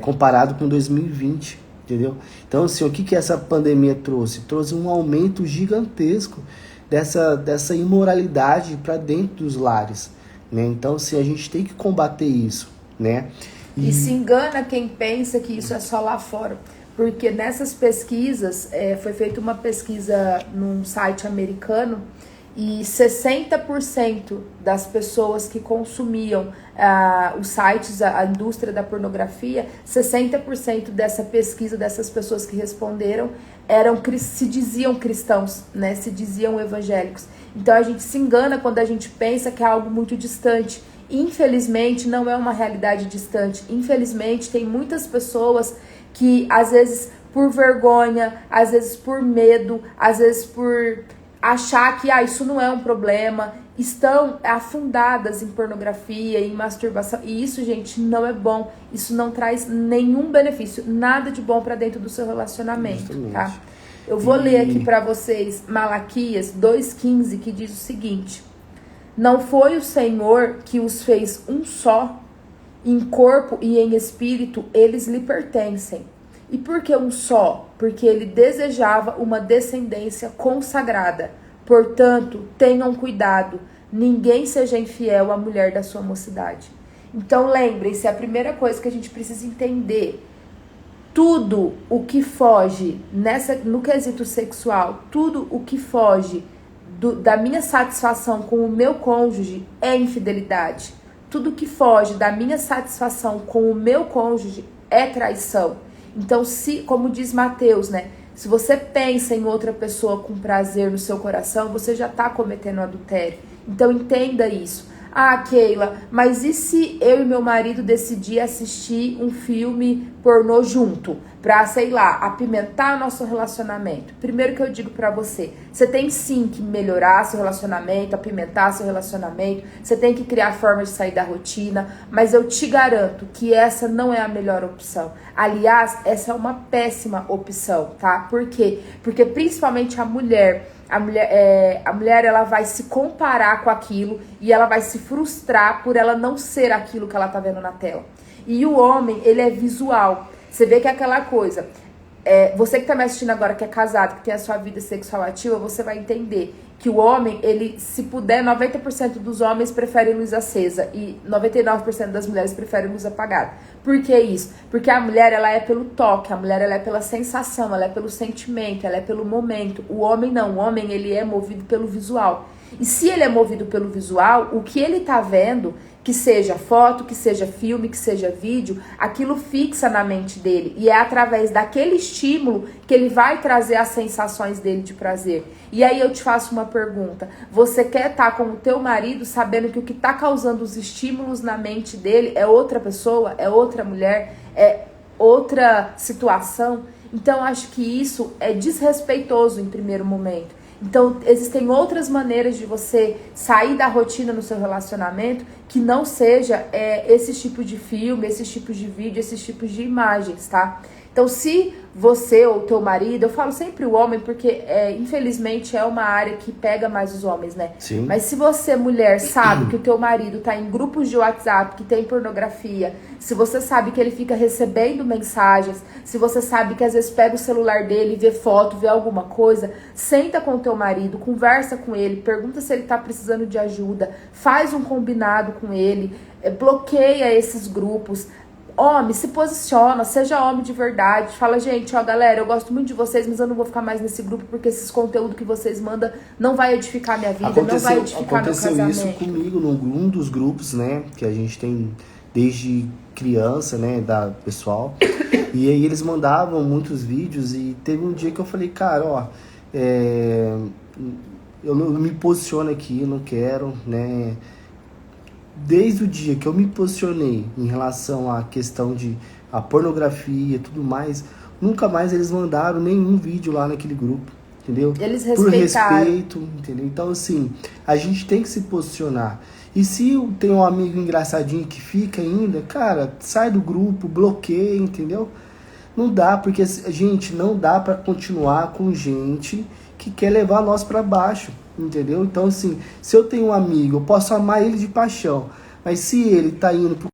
comparado com 2020, entendeu? Então, assim, o que essa pandemia trouxe? Trouxe um aumento gigantesco dessa imoralidade para dentro dos lares, né? Então, assim, a gente tem que combater isso, né? E se engana quem pensa que isso é só lá fora. Porque nessas pesquisas, foi feita uma pesquisa num site americano e 60% das pessoas que consumiam os sites, a indústria da pornografia, 60% dessa pesquisa, dessas pessoas que responderam, se diziam cristãos, né? Se diziam evangélicos. Então a gente se engana quando a gente pensa que é algo muito distante. Infelizmente, não é uma realidade distante. Infelizmente, tem muitas pessoas que, às vezes, por vergonha, às vezes por medo, às vezes por achar que isso não é um problema, estão afundadas em pornografia, em masturbação. E isso, gente, não é bom. Isso não traz nenhum benefício, nada de bom para dentro do seu relacionamento, justamente, tá? Eu vou ler aqui para vocês Malaquias 2,15, que diz o seguinte: não foi o Senhor que os fez um só? Em corpo e em espírito, eles lhe pertencem. E por que um só? Porque ele desejava uma descendência consagrada. Portanto, tenham cuidado, ninguém seja infiel à mulher da sua mocidade. Então, lembrem-se, a primeira coisa que a gente precisa entender, tudo o que foge no quesito sexual, tudo o que foge da minha satisfação com o meu cônjuge é infidelidade. Tudo que foge da minha satisfação com o meu cônjuge é traição. Então, como diz Mateus, né? Se você pensa em outra pessoa com prazer no seu coração, você já está cometendo adultério. Então, entenda isso. Keila, mas e se eu e meu marido decidir assistir um filme pornô junto? Pra, sei lá, apimentar o nosso relacionamento. Primeiro que eu digo pra você tem sim que melhorar seu relacionamento, apimentar seu relacionamento, você tem que criar formas de sair da rotina, mas eu te garanto que essa não é a melhor opção. Aliás, essa é uma péssima opção, tá? Por quê? Porque principalmente a mulher ela vai se comparar com aquilo e ela vai se frustrar por ela não ser aquilo que ela tá vendo na tela. E o homem, ele é visual. Você vê que é aquela coisa. Você que tá me assistindo agora, que é casado, que tem a sua vida sexual ativa, você vai entender que o homem, ele, se puder, 90% dos homens preferem luz acesa e 99% das mulheres preferem luz apagada. Por que isso? Porque a mulher, ela é pelo toque, a mulher, ela é pela sensação, ela é pelo sentimento, ela é pelo momento. O homem não, o homem, ele é movido pelo visual. E se ele é movido pelo visual, o que ele tá vendo, que seja foto, que seja filme, que seja vídeo, aquilo fixa na mente dele. E é através daquele estímulo que ele vai trazer as sensações dele de prazer. E aí eu te faço uma pergunta. Você quer estar com o teu marido sabendo que o que está causando os estímulos na mente dele é outra pessoa, é outra mulher, é outra situação? Então acho que isso é desrespeitoso em primeiro momento. Então, existem outras maneiras de você sair da rotina no seu relacionamento que não seja esse tipo de filme, esses tipos de vídeo, esses tipos de imagens, tá? Então, se você ou teu marido, eu falo sempre o homem porque, infelizmente, é uma área que pega mais os homens, né? Sim. Mas se você, mulher, sabe que o teu marido tá em grupos de WhatsApp que tem pornografia, se você sabe que ele fica recebendo mensagens, se você sabe que às vezes pega o celular dele, vê foto, vê alguma coisa, senta com o teu marido, conversa com ele, pergunta se ele tá precisando de ajuda, faz um combinado com ele, bloqueia esses grupos. Homem, se posiciona, seja homem de verdade. Fala, gente, galera, eu gosto muito de vocês, mas eu não vou ficar mais nesse grupo porque esses conteúdos que vocês mandam não vai edificar minha vida, não vai edificar meu casamento. Aconteceu isso comigo num dos grupos, né, que a gente tem desde criança, né, da pessoal. E aí eles mandavam muitos vídeos e teve um dia que eu falei, cara, eu não me posiciono aqui, eu não quero, né? Desde o dia que eu me posicionei em relação à questão de a pornografia e tudo mais, nunca mais eles mandaram nenhum vídeo lá naquele grupo, entendeu? Eles Por respeitaram. respeito, entendeu? Então, assim, a gente tem que se posicionar. E se tem um amigo engraçadinho que fica ainda, cara, sai do grupo, bloqueia, entendeu? Não dá, porque, gente, não dá pra continuar com gente que quer levar nós pra baixo, entendeu? Então, assim, se eu tenho um amigo, eu posso amar ele de paixão, mas se ele tá indo pro...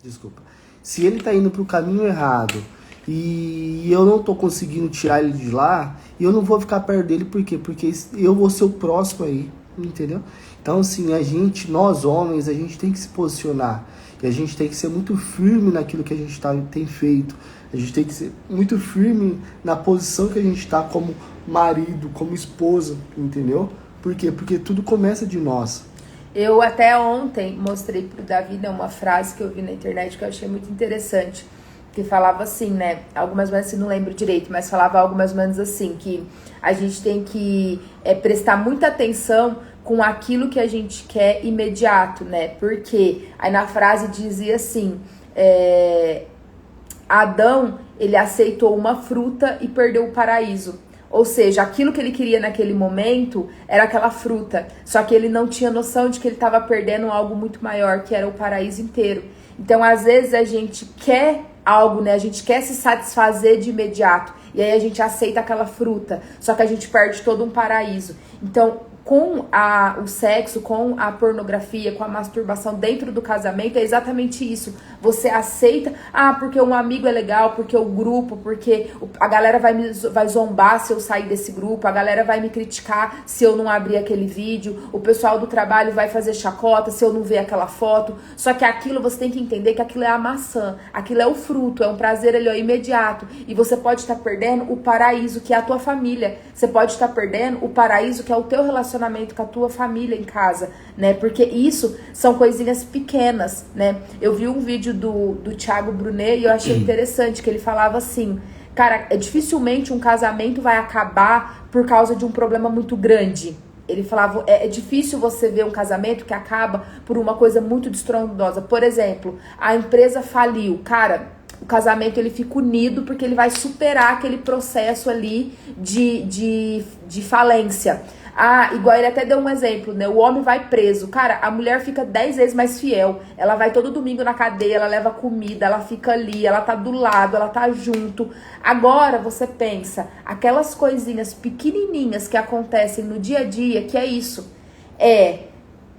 Desculpa. Se ele tá indo pro caminho errado e eu não tô conseguindo tirar ele de lá, eu não vou ficar perto dele, por quê? Porque eu vou ser o próximo aí, entendeu? Então, assim, nós homens, a gente tem que se posicionar. E a gente tem que ser muito firme naquilo que a gente tem feito. A gente tem que ser muito firme na posição que a gente está como marido, como esposa, entendeu? Por quê? Porque tudo começa de nós. Eu até ontem mostrei pro Davi, né, uma frase que eu vi na internet que eu achei muito interessante. Que falava assim, né? Algumas vezes, assim, não lembro direito, mas falava algo mais ou menos assim, que a gente tem que prestar muita atenção com aquilo que a gente quer imediato, né? Porque aí na frase dizia assim, Adão, ele aceitou uma fruta e perdeu o paraíso. Ou seja, aquilo que ele queria naquele momento era aquela fruta. Só que ele não tinha noção de que ele estava perdendo algo muito maior, que era o paraíso inteiro. Então, às vezes, a gente quer algo, né? A gente quer se satisfazer de imediato. E aí a gente aceita aquela fruta. Só que a gente perde todo um paraíso. Então, com o sexo, com a pornografia, com a masturbação dentro do casamento, é exatamente isso. Você aceita, porque um amigo é legal, porque o grupo, porque a galera vai zombar se eu sair desse grupo, a galera vai me criticar se eu não abrir aquele vídeo, o pessoal do trabalho vai fazer chacota se eu não ver aquela foto. Só que aquilo, você tem que entender que aquilo é a maçã, aquilo é o fruto, é um prazer ali, ó, imediato. E você pode estar perdendo o paraíso, que é a tua família. Você pode estar perdendo o paraíso, que é o teu relacionamento com a tua família em casa, né? Porque isso são coisinhas pequenas, né? Eu vi um vídeo do Thiago Brunet e eu achei interessante, que ele falava assim, cara, dificilmente um casamento vai acabar por causa de um problema muito grande. Ele falava, é difícil você ver um casamento que acaba por uma coisa muito estrondosa. Por exemplo, a empresa faliu, cara, o casamento ele fica unido porque ele vai superar aquele processo ali de falência. Igual ele até deu um exemplo, né? O homem vai preso. Cara, a mulher fica 10 vezes mais fiel. Ela vai todo domingo na cadeia, ela leva comida, ela fica ali, ela tá do lado, ela tá junto. Agora você pensa, aquelas coisinhas pequenininhas que acontecem no dia a dia, que é isso. É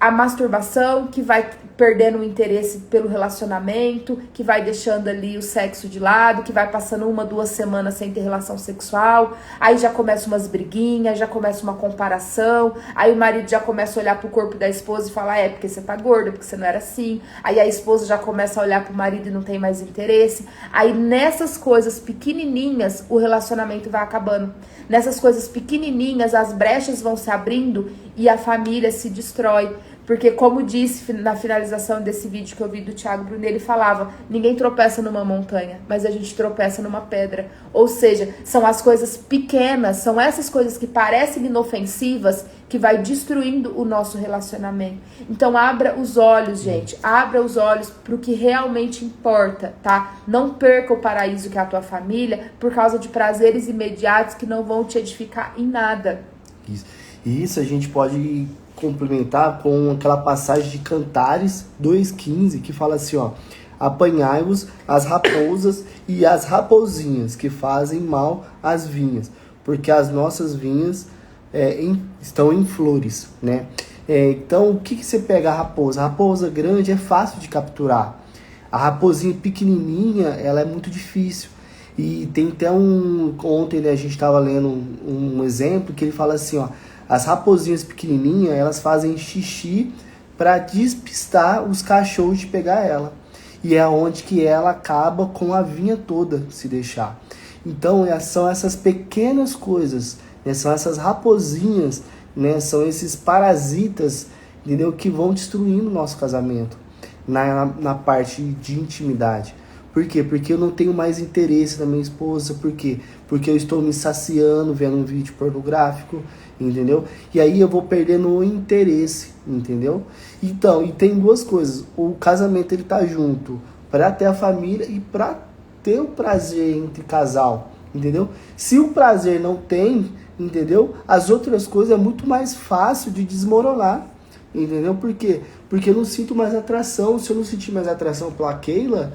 a masturbação, que vai perdendo o interesse pelo relacionamento, que vai deixando ali o sexo de lado, que vai passando 1, 2 semanas sem ter relação sexual, aí já começa umas briguinhas, já começa uma comparação, aí o marido já começa a olhar pro corpo da esposa e falar, porque você tá gorda, porque você não era assim, aí a esposa já começa a olhar pro marido e não tem mais interesse, aí nessas coisas pequenininhas o relacionamento vai acabando, nessas coisas pequenininhas as brechas vão se abrindo e a família se destrói. Porque, como disse na finalização desse vídeo que eu vi do Thiago Brunet, ele falava, ninguém tropeça numa montanha, mas a gente tropeça numa pedra. Ou seja, são as coisas pequenas, são essas coisas que parecem inofensivas que vai destruindo o nosso relacionamento. Então, abra os olhos, gente. Abra os olhos para o que realmente importa, tá? Não perca o paraíso que é a tua família por causa de prazeres imediatos que não vão te edificar em nada. Isso. E isso a gente pode complementar com aquela passagem de Cantares 2,15, que fala assim, ó, apanhai-vos as raposas e as raposinhas que fazem mal às vinhas, porque as nossas vinhas estão em flores, né? Então, o que você pega a raposa? A raposa grande é fácil de capturar. A raposinha pequenininha, ela é muito difícil. E tem até ontem, né, a gente estava lendo um exemplo que ele fala assim, ó, as raposinhas pequenininhas, elas fazem xixi para despistar os cachorros de pegar ela. E é onde que ela acaba com a vinha toda, se deixar. Então, são essas pequenas coisas, né? São essas raposinhas, né? São esses parasitas, entendeu? Que vão destruindo o nosso casamento na parte de intimidade. Por quê? Porque eu não tenho mais interesse na minha esposa. Por quê? Porque eu estou me saciando vendo um vídeo pornográfico, entendeu? E aí eu vou perdendo o interesse, entendeu? Então, e tem duas coisas. O casamento, ele tá junto para ter a família e para ter o prazer entre casal, entendeu? Se o prazer não tem, entendeu? As outras coisas é muito mais fácil de desmoronar, entendeu? Por quê? Porque eu não sinto mais atração. Se eu não sentir mais atração pela Keila,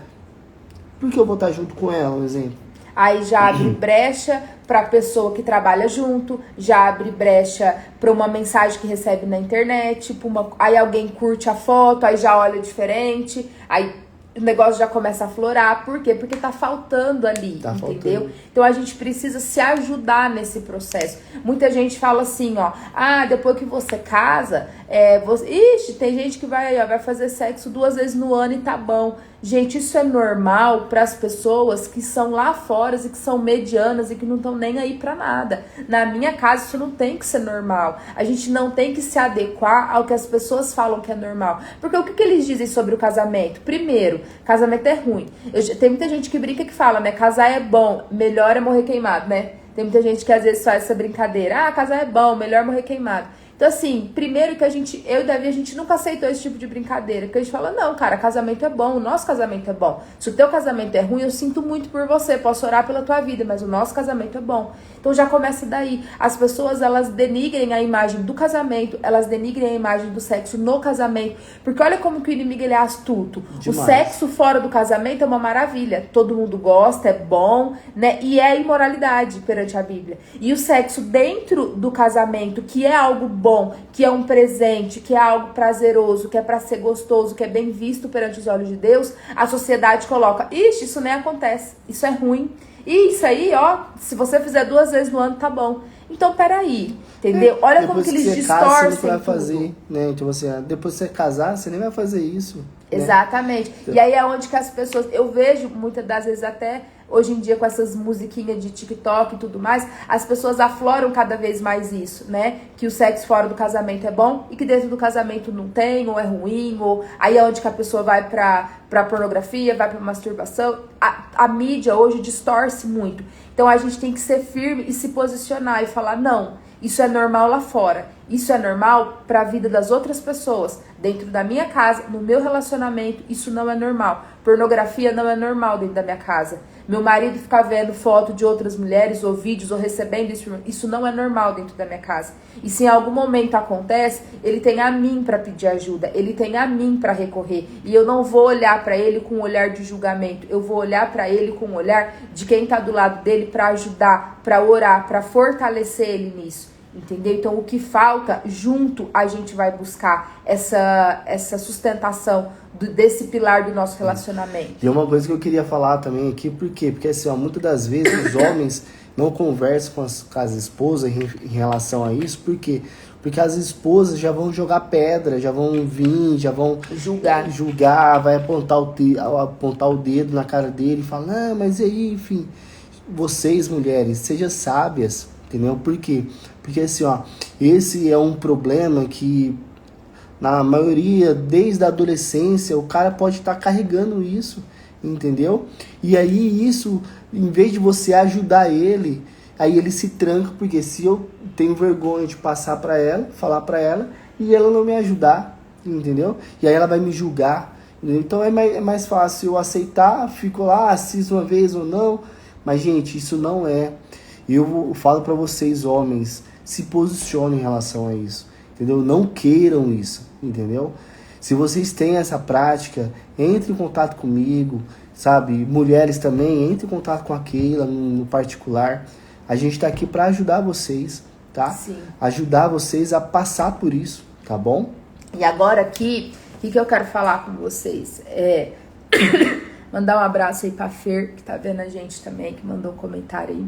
por que eu vou estar junto com ela, um exemplo? Aí já abre brecha para a pessoa que trabalha junto, já abre brecha para uma mensagem que recebe na internet, tipo aí alguém curte a foto, aí já olha diferente, aí o negócio já começa a florar. Por quê? Porque tá faltando ali, entendeu? Faltando. Então a gente precisa se ajudar nesse processo. Muita gente fala assim, ó, depois que você casa, tem gente que vai fazer sexo 2 vezes no ano e tá bom. Gente, isso é normal para as pessoas que são lá fora e que são medianas e que não estão nem aí para nada. Na minha casa, isso não tem que ser normal. A gente não tem que se adequar ao que as pessoas falam que é normal. Porque o que eles dizem sobre o casamento? Primeiro, casamento é ruim. Tem muita gente que brinca que fala, né? Casar é bom, melhor é morrer queimado, né? Tem muita gente que às vezes faz essa brincadeira. Casar é bom, melhor morrer queimado. Então, assim, primeiro que eu e Davi, a gente nunca aceitou esse tipo de brincadeira. Porque a gente fala, não, cara, casamento é bom, o nosso casamento é bom. Se o teu casamento é ruim, eu sinto muito por você, posso orar pela tua vida, mas o nosso casamento é bom. Então já começa daí. As pessoas, elas denigrem a imagem do casamento, elas denigrem a imagem do sexo no casamento. Porque olha como que o inimigo, ele é astuto. Demais. O sexo fora do casamento é uma maravilha. Todo mundo gosta, é bom, né? E é imoralidade perante a Bíblia. E o sexo dentro do casamento, que é algo bom, que é um presente, que é algo prazeroso, que é para ser gostoso, que é bem visto perante os olhos de Deus, a sociedade coloca, isso nem acontece, isso é ruim. E isso aí, se você fizer 2 vezes no ano, tá bom. Então, peraí, entendeu? Olha como que eles distorcem você vai fazer, né? Então, depois que você casar, você nem vai fazer isso. Exatamente. Né? Então, e aí é onde que as pessoas... Eu vejo muitas das vezes até... Hoje em dia, com essas musiquinhas de TikTok e tudo mais, as pessoas afloram cada vez mais isso, né? Que o sexo fora do casamento é bom e que dentro do casamento não tem, ou é ruim, ou aí é onde que a pessoa vai pra pornografia, vai pra masturbação. A mídia hoje distorce muito. Então a gente tem que ser firme e se posicionar e falar, não, isso é normal lá fora. Isso é normal para a vida das outras pessoas. Dentro da minha casa, no meu relacionamento, isso não é normal. Pornografia não é normal dentro da minha casa. Meu marido ficar vendo foto de outras mulheres ou vídeos ou recebendo isso não é normal dentro da minha casa. E se em algum momento acontece, ele tem a mim para pedir ajuda, ele tem a mim para recorrer. E eu não vou olhar para ele com um olhar de julgamento, eu vou olhar para ele com um olhar de quem está do lado dele para ajudar, para orar, para fortalecer ele nisso. Entendeu? Então, o que falta, junto, a gente vai buscar essa sustentação desse pilar do nosso relacionamento. E uma coisa que eu queria falar também aqui, por quê? Porque assim, muitas das vezes os homens não conversam com as esposas em relação a isso, por quê? Porque as esposas já vão jogar pedra, já vão vir, já vão julgar, vai apontar o dedo na cara dele e falar, mas e aí, enfim, vocês mulheres, sejam sábias, entendeu? Por quê? Porque assim, esse é um problema que na maioria, desde a adolescência, o cara pode estar carregando isso, entendeu? E aí isso, em vez de você ajudar ele, aí ele se tranca, porque se eu tenho vergonha de passar para ela, falar para ela, e ela não me ajudar, entendeu? E aí ela vai me julgar, entendeu? Então é mais fácil eu aceitar, fico lá, assisto uma vez ou não, mas gente, isso não é. Eu falo para vocês, homens, se posicionem em relação a isso, entendeu? Não queiram isso, entendeu? Se vocês têm essa prática, entre em contato comigo, sabe? Mulheres também, entre em contato com a Keila no particular. A gente tá aqui para ajudar vocês, tá? Sim. Ajudar vocês a passar por isso, tá bom? E agora aqui, o que eu quero falar com vocês? Mandar um abraço aí pra Fer, que tá vendo a gente também, que mandou um comentário aí.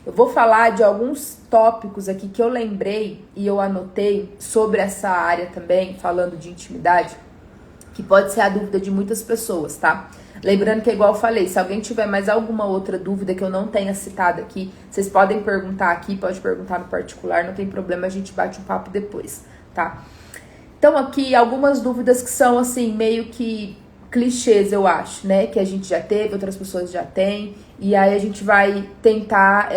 Eu vou falar de alguns tópicos aqui que eu lembrei e eu anotei sobre essa área também, falando de intimidade, que pode ser a dúvida de muitas pessoas, tá? Lembrando que, igual eu falei, se alguém tiver mais alguma outra dúvida que eu não tenha citado aqui, vocês podem perguntar aqui, pode perguntar no particular, não tem problema, a gente bate um papo depois, tá? Então aqui, algumas dúvidas que são assim, meio que clichês, eu acho, né? Que a gente já teve, outras pessoas já têm. E aí a gente vai tentar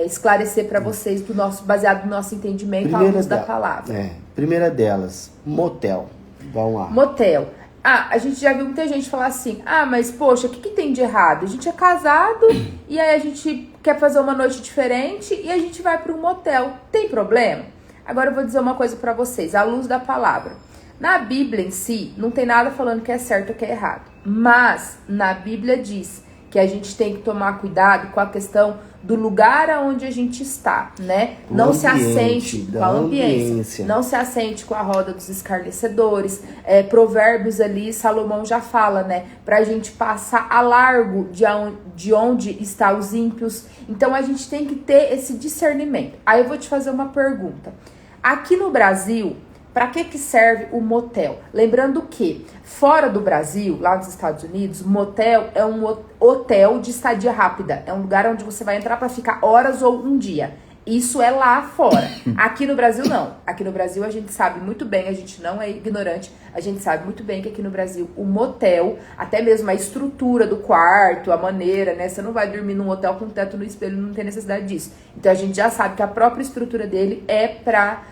esclarecer para vocês, baseado no nosso entendimento, à luz da palavra. Primeira delas, motel. Vamos lá. Motel. A gente já viu muita gente falar assim, mas poxa, o que tem de errado? A gente é casado e aí a gente quer fazer uma noite diferente e a gente vai para um motel. Tem problema? Agora eu vou dizer uma coisa para vocês, à luz da palavra. Na Bíblia em si, não tem nada falando que é certo ou que é errado. Mas na Bíblia diz que a gente tem que tomar cuidado com a questão do lugar aonde a gente está, né? Não se assente com a ambiência, não se assente com a roda dos escarnecedores. Provérbios ali, Salomão já fala, né? Pra gente passar a largo de onde estão os ímpios. Então a gente tem que ter esse discernimento. Aí eu vou te fazer uma pergunta. Aqui no Brasil, para que serve o motel? Lembrando que, fora do Brasil, lá nos Estados Unidos, motel é um hotel de estadia rápida. É um lugar onde você vai entrar para ficar horas ou um dia. Isso é lá fora. Aqui no Brasil, não. Aqui no Brasil, a gente sabe muito bem, a gente não é ignorante, a gente sabe muito bem que aqui no Brasil, o motel, até mesmo a estrutura do quarto, a maneira, né? Você não vai dormir num hotel com teto no espelho, não tem necessidade disso. Então, a gente já sabe que a própria estrutura dele é para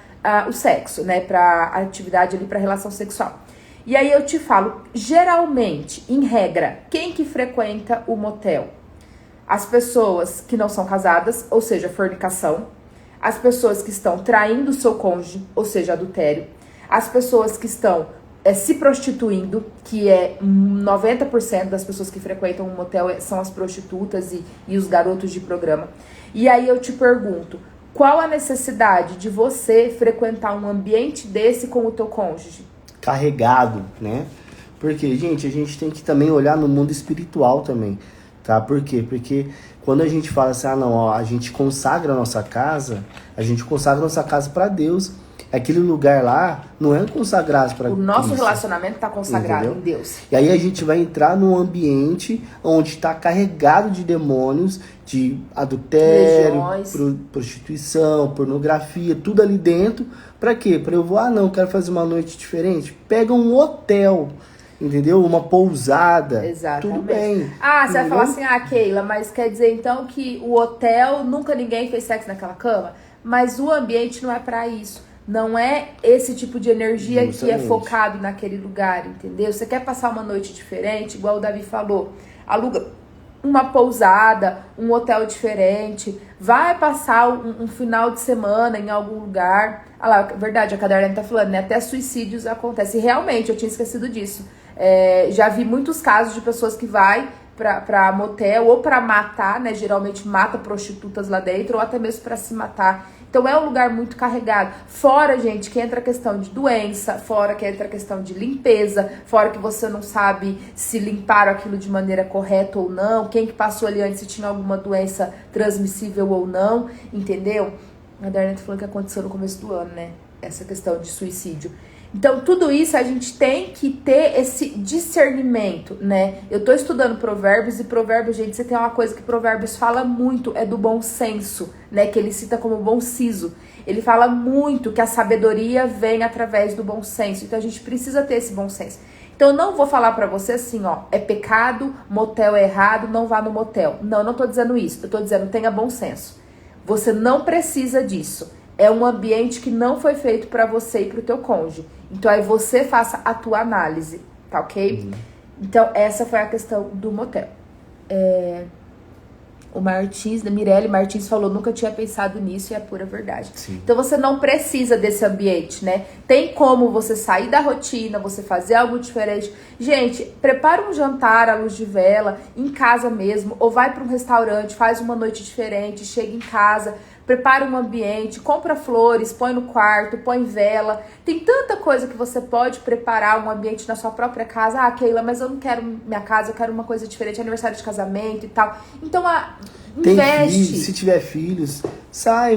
o sexo, né, para atividade ali, para relação sexual. E aí eu te falo, geralmente, em regra, quem que frequenta o motel? As pessoas que não são casadas, ou seja, fornicação. As pessoas que estão traindo o seu cônjuge, ou seja, adultério. As pessoas que estão se prostituindo, que 90% das pessoas que frequentam um motel são as prostitutas e os garotos de programa. E aí eu te pergunto, qual a necessidade de você frequentar um ambiente desse com o teu cônjuge? Carregado, né? Porque, gente, a gente tem que também olhar no mundo espiritual também, tá? Por quê? Porque quando a gente fala assim, a gente consagra a nossa casa para Deus. Aquele lugar lá não é consagrado para Cristo. O nosso relacionamento está consagrado, entendeu? Em Deus. E aí a gente vai entrar num ambiente onde está carregado de demônios, de adultério, prostituição, pornografia, tudo ali dentro. Para quê? Para eu não, quero fazer uma noite diferente. Pega um hotel, entendeu? Uma pousada. Exatamente. Tudo bem. Você vai falar assim, Keila, mas quer dizer então que o hotel, nunca ninguém fez sexo naquela cama? Mas o ambiente não é para isso. Não é esse tipo de energia Justamente. Que é focado naquele lugar, entendeu? Você quer passar uma noite diferente, igual o Davi falou, aluga uma pousada, um hotel diferente, vai passar um final de semana em algum lugar. Verdade, a Cadarlene tá falando, né? Até suicídios acontecem. Realmente, eu tinha esquecido disso. Já vi muitos casos de pessoas que vai pra motel ou pra matar, né? Geralmente mata prostitutas lá dentro ou até mesmo pra se matar. Então é um lugar muito carregado. Fora, gente, que entra a questão de doença, fora que entra a questão de limpeza, fora que você não sabe se limparam aquilo de maneira correta ou não, quem que passou ali antes, se tinha alguma doença transmissível ou não, entendeu? A Darlene falou que aconteceu no começo do ano, né? Essa questão de suicídio. Então, tudo isso a gente tem que ter esse discernimento, né? Eu tô estudando Provérbios e Provérbios, gente, você tem uma coisa que Provérbios fala muito, é do bom senso, né? Que ele cita como bom siso. Ele fala muito que a sabedoria vem através do bom senso. Então, a gente precisa ter esse bom senso. Então, eu não vou falar pra você assim, é pecado, motel é errado, não vá no motel. Não, eu não tô dizendo isso. Eu tô dizendo, tenha bom senso. Você não precisa disso. É um ambiente que não foi feito para você e para o teu cônjuge. Então, aí você faça a tua análise, tá ok? Uhum. Então, essa foi a questão do motel. O Mirelle Martins falou, nunca tinha pensado nisso e é pura verdade. Sim. Então, você não precisa desse ambiente, né? Tem como você sair da rotina, você fazer algo diferente. Gente, prepara um jantar à luz de vela, em casa mesmo, ou vai para um restaurante, faz uma noite diferente, chega em casa, prepara um ambiente, compra flores, põe no quarto, põe vela. Tem tanta coisa que você pode preparar um ambiente na sua própria casa. Keila, mas eu não quero minha casa, eu quero uma coisa diferente, aniversário de casamento e tal. Então, investe. Se tiver filhos,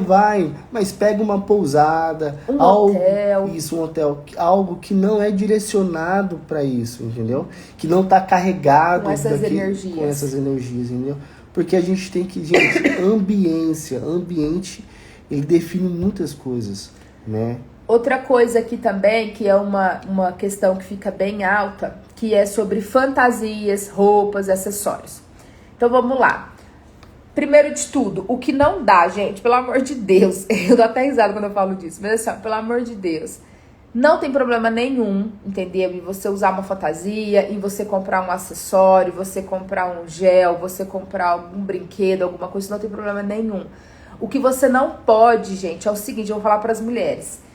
vai, mas pega uma pousada, um hotel. Um hotel, algo que não é direcionado para isso, entendeu? Que não tá carregado com essas energias, entendeu? Porque a gente tem que, gente, ambiente, ele define muitas coisas, né? Outra coisa aqui também, que é uma questão que fica bem alta, que é sobre fantasias, roupas, acessórios. Então vamos lá. Primeiro de tudo, o que não dá, gente, pelo amor de Deus, eu dou até risada quando eu falo disso, mas assim, pelo amor de Deus, não tem problema nenhum, entendeu? Em você usar uma fantasia, em você comprar um acessório, você comprar um gel, você comprar algum brinquedo, alguma coisa, não tem problema nenhum. O que você não pode, gente, é o seguinte, eu vou falar para as mulheres.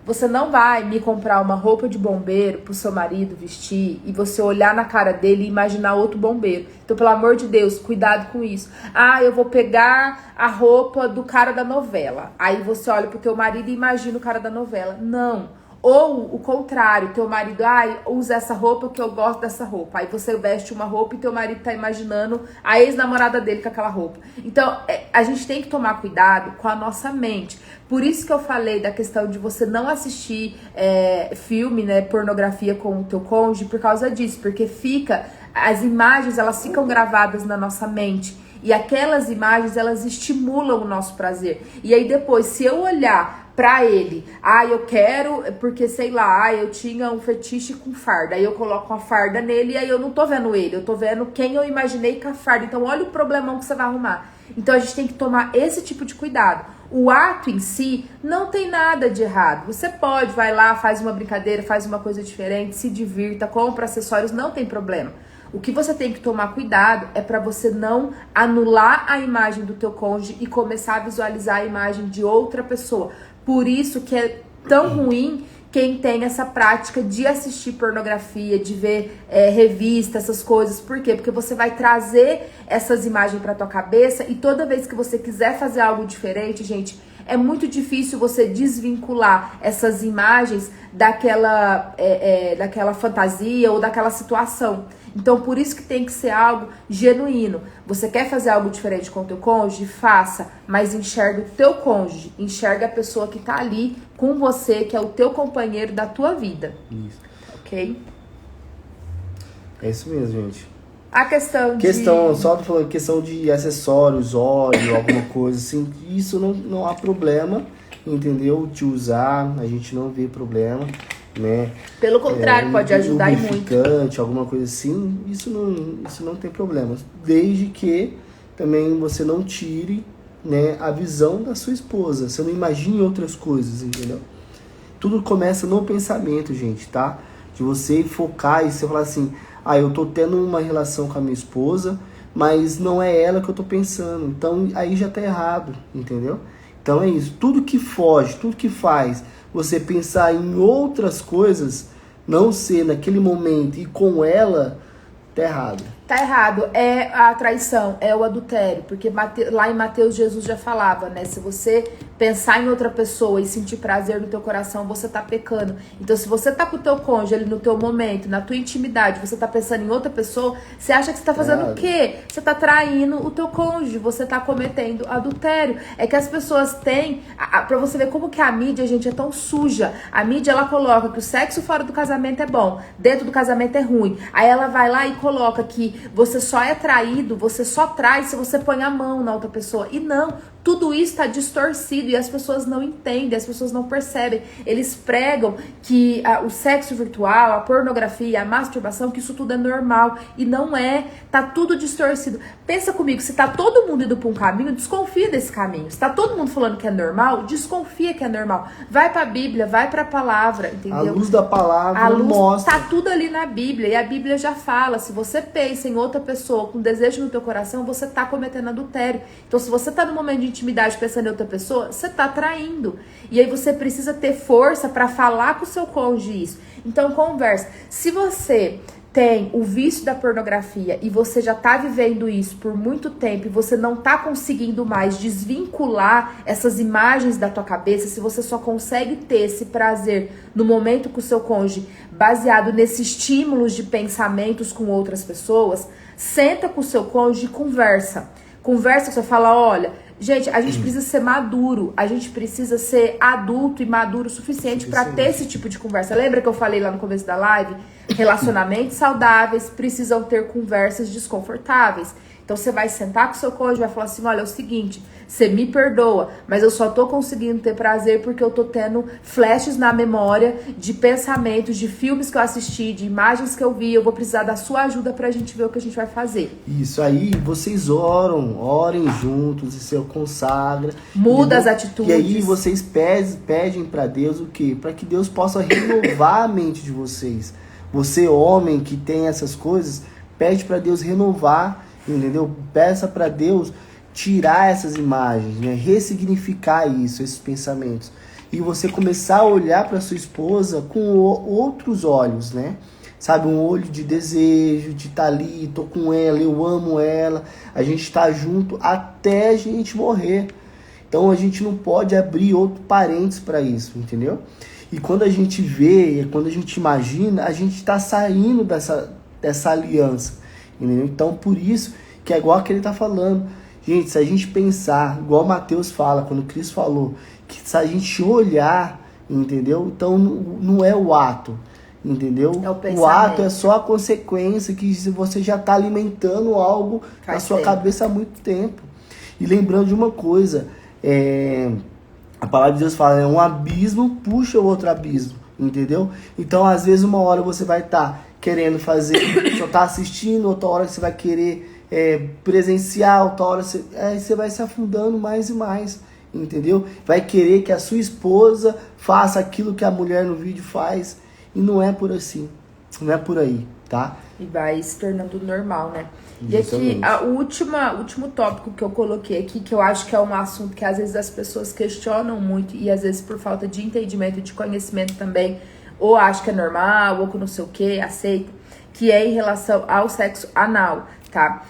Você não vai me comprar uma roupa de bombeiro pro seu marido vestir e você olhar na cara dele e imaginar outro bombeiro. Então, pelo amor de Deus, cuidado com isso. Ah, eu vou pegar a roupa do cara da novela. Aí você olha pro teu marido e imagina o cara da novela. Não. Ou o contrário, teu marido, usa essa roupa que eu gosto dessa roupa. Aí você veste uma roupa e teu marido tá imaginando a ex-namorada dele com aquela roupa. Então, a gente tem que tomar cuidado com a nossa mente. Por isso que eu falei da questão de você não assistir filme, né, pornografia com o teu cônjuge por causa disso. Porque as imagens, elas ficam gravadas na nossa mente. E aquelas imagens, elas estimulam o nosso prazer. E aí depois, se eu olhar pra ele, eu quero, porque sei lá, eu tinha um fetiche com farda, aí eu coloco uma farda nele e aí eu não tô vendo ele, eu tô vendo quem eu imaginei com a farda. Então olha o problemão que você vai arrumar. Então a gente tem que tomar esse tipo de cuidado. O ato em si não tem nada de errado. Você pode, vai lá, faz uma brincadeira, faz uma coisa diferente, se divirta, compra acessórios, não tem problema. O que você tem que tomar cuidado é para você não anular a imagem do teu cônjuge e começar a visualizar a imagem de outra pessoa. Por isso que é tão ruim quem tem essa prática de assistir pornografia, de ver revista, essas coisas. Por quê? Porque você vai trazer essas imagens pra tua cabeça e toda vez que você quiser fazer algo diferente, gente, é muito difícil você desvincular essas imagens daquela fantasia ou daquela situação. Então, por isso que tem que ser algo genuíno. Você quer fazer algo diferente com o teu cônjuge? Faça, mas enxerga o teu cônjuge. Enxerga a pessoa que tá ali com você, que é o teu companheiro da tua vida. Isso. Ok? É isso mesmo, gente. A questão Só falando, questão de acessórios, óleo, alguma coisa assim, isso não há problema, entendeu? De usar, a gente não vê problema, né? Pelo contrário, pode ajudar e muito. Alguma coisa assim, isso não tem problema. Desde que também você não tire, né, a visão da sua esposa. Você não imagine outras coisas, entendeu? Tudo começa no pensamento, gente, tá? De você focar e você falar assim, eu tô tendo uma relação com a minha esposa, mas não é ela que eu tô pensando. Então aí já tá errado, entendeu? Então é isso. Tudo que foge, tudo que faz você pensar em outras coisas, não ser naquele momento e com ela, tá errado. Tá errado, é a traição, é o adultério, porque lá em Mateus Jesus já falava, né, se você pensar em outra pessoa e sentir prazer no teu coração, você tá pecando. Então se você tá com o teu cônjuge ali no teu momento, na tua intimidade, você tá pensando em outra pessoa, você acha que você tá fazendo o quê? Você tá traindo o teu cônjuge, você tá cometendo adultério. É que as pessoas têm, pra você ver como que a mídia, gente, é tão suja. A mídia, ela coloca que o sexo fora do casamento é bom, dentro do casamento é ruim. Aí ela vai lá e coloca que você só é traído, você só trai se você põe a mão na outra pessoa. E não, tudo isso está distorcido e as pessoas não entendem, as pessoas não percebem. Eles pregam que o sexo virtual, a pornografia, a masturbação, que isso tudo é normal. E não é, tá tudo distorcido. Pensa comigo, se tá todo mundo indo pra um caminho, desconfia desse caminho. Se tá todo mundo falando que é normal, desconfia que é normal. Vai pra Bíblia, vai pra palavra, entendeu? A luz da palavra mostra. Tá tudo ali na Bíblia e a Bíblia já fala, se você pensa em outra pessoa com desejo no teu coração, você tá cometendo adultério. Então se você tá no momento de intimidade pensando em outra pessoa, você tá traindo. E aí você precisa ter força pra falar com o seu cônjuge isso. Então conversa. Se você tem o vício da pornografia e você já tá vivendo isso por muito tempo e você não tá conseguindo mais desvincular essas imagens da tua cabeça, se você só consegue ter esse prazer no momento com o seu cônjuge baseado nesses estímulos de pensamentos com outras pessoas, senta com o seu cônjuge e conversa. Conversa, você fala, olha, gente, a gente precisa ser maduro, a gente precisa ser adulto e maduro o suficiente para ter esse tipo de conversa. Lembra que eu falei lá no começo da live? Relacionamentos saudáveis precisam ter conversas desconfortáveis. Então você vai sentar com o seu cônjuge e vai falar assim, olha, é o seguinte, você me perdoa, mas eu só tô conseguindo ter prazer porque eu tô tendo flashes na memória de pensamentos, de filmes que eu assisti, de imagens que eu vi, eu vou precisar da sua ajuda pra gente ver o que a gente vai fazer. Isso aí, vocês orem juntos, e se consagra. Muda as atitudes. E aí vocês pedem pra Deus o quê? Para que Deus possa renovar a mente de vocês. Você, homem, que tem essas coisas, pede pra Deus renovar, entendeu? Peça pra Deus tirar essas imagens, né? Ressignificar isso, esses pensamentos. E você começar a olhar para sua esposa com outros olhos, né? Sabe, um olho de desejo, de estar ali, tô com ela, eu amo ela, a gente tá junto até a gente morrer. Então a gente não pode abrir outro parênteses para isso, entendeu? E quando a gente vê, quando a gente imagina, a gente está saindo dessa aliança, entendeu? Então por isso que é igual que ele tá falando. Gente, se a gente pensar, igual Mateus fala, quando Cristo falou, que se a gente olhar, entendeu? Então não é o ato, entendeu? É o ato é só a consequência que você já está alimentando algo na sua cabeça há muito tempo. E lembrando de uma coisa, a palavra de Deus fala, um abismo puxa o outro abismo, entendeu? Então, às vezes, uma hora você vai estar querendo fazer, só tá assistindo, outra hora você vai querer presenciar, outra hora você vai se afundando mais e mais, entendeu? Vai querer que a sua esposa faça aquilo que a mulher no vídeo faz, e não é por assim, não é por aí, tá? E vai se tornando normal, né? E aqui, o último tópico que eu coloquei aqui, que eu acho que é um assunto que às vezes as pessoas questionam muito, e às vezes por falta de entendimento e de conhecimento também, ou acha que é normal, ou que não sei o que, aceita, que é em relação ao sexo anal, tá?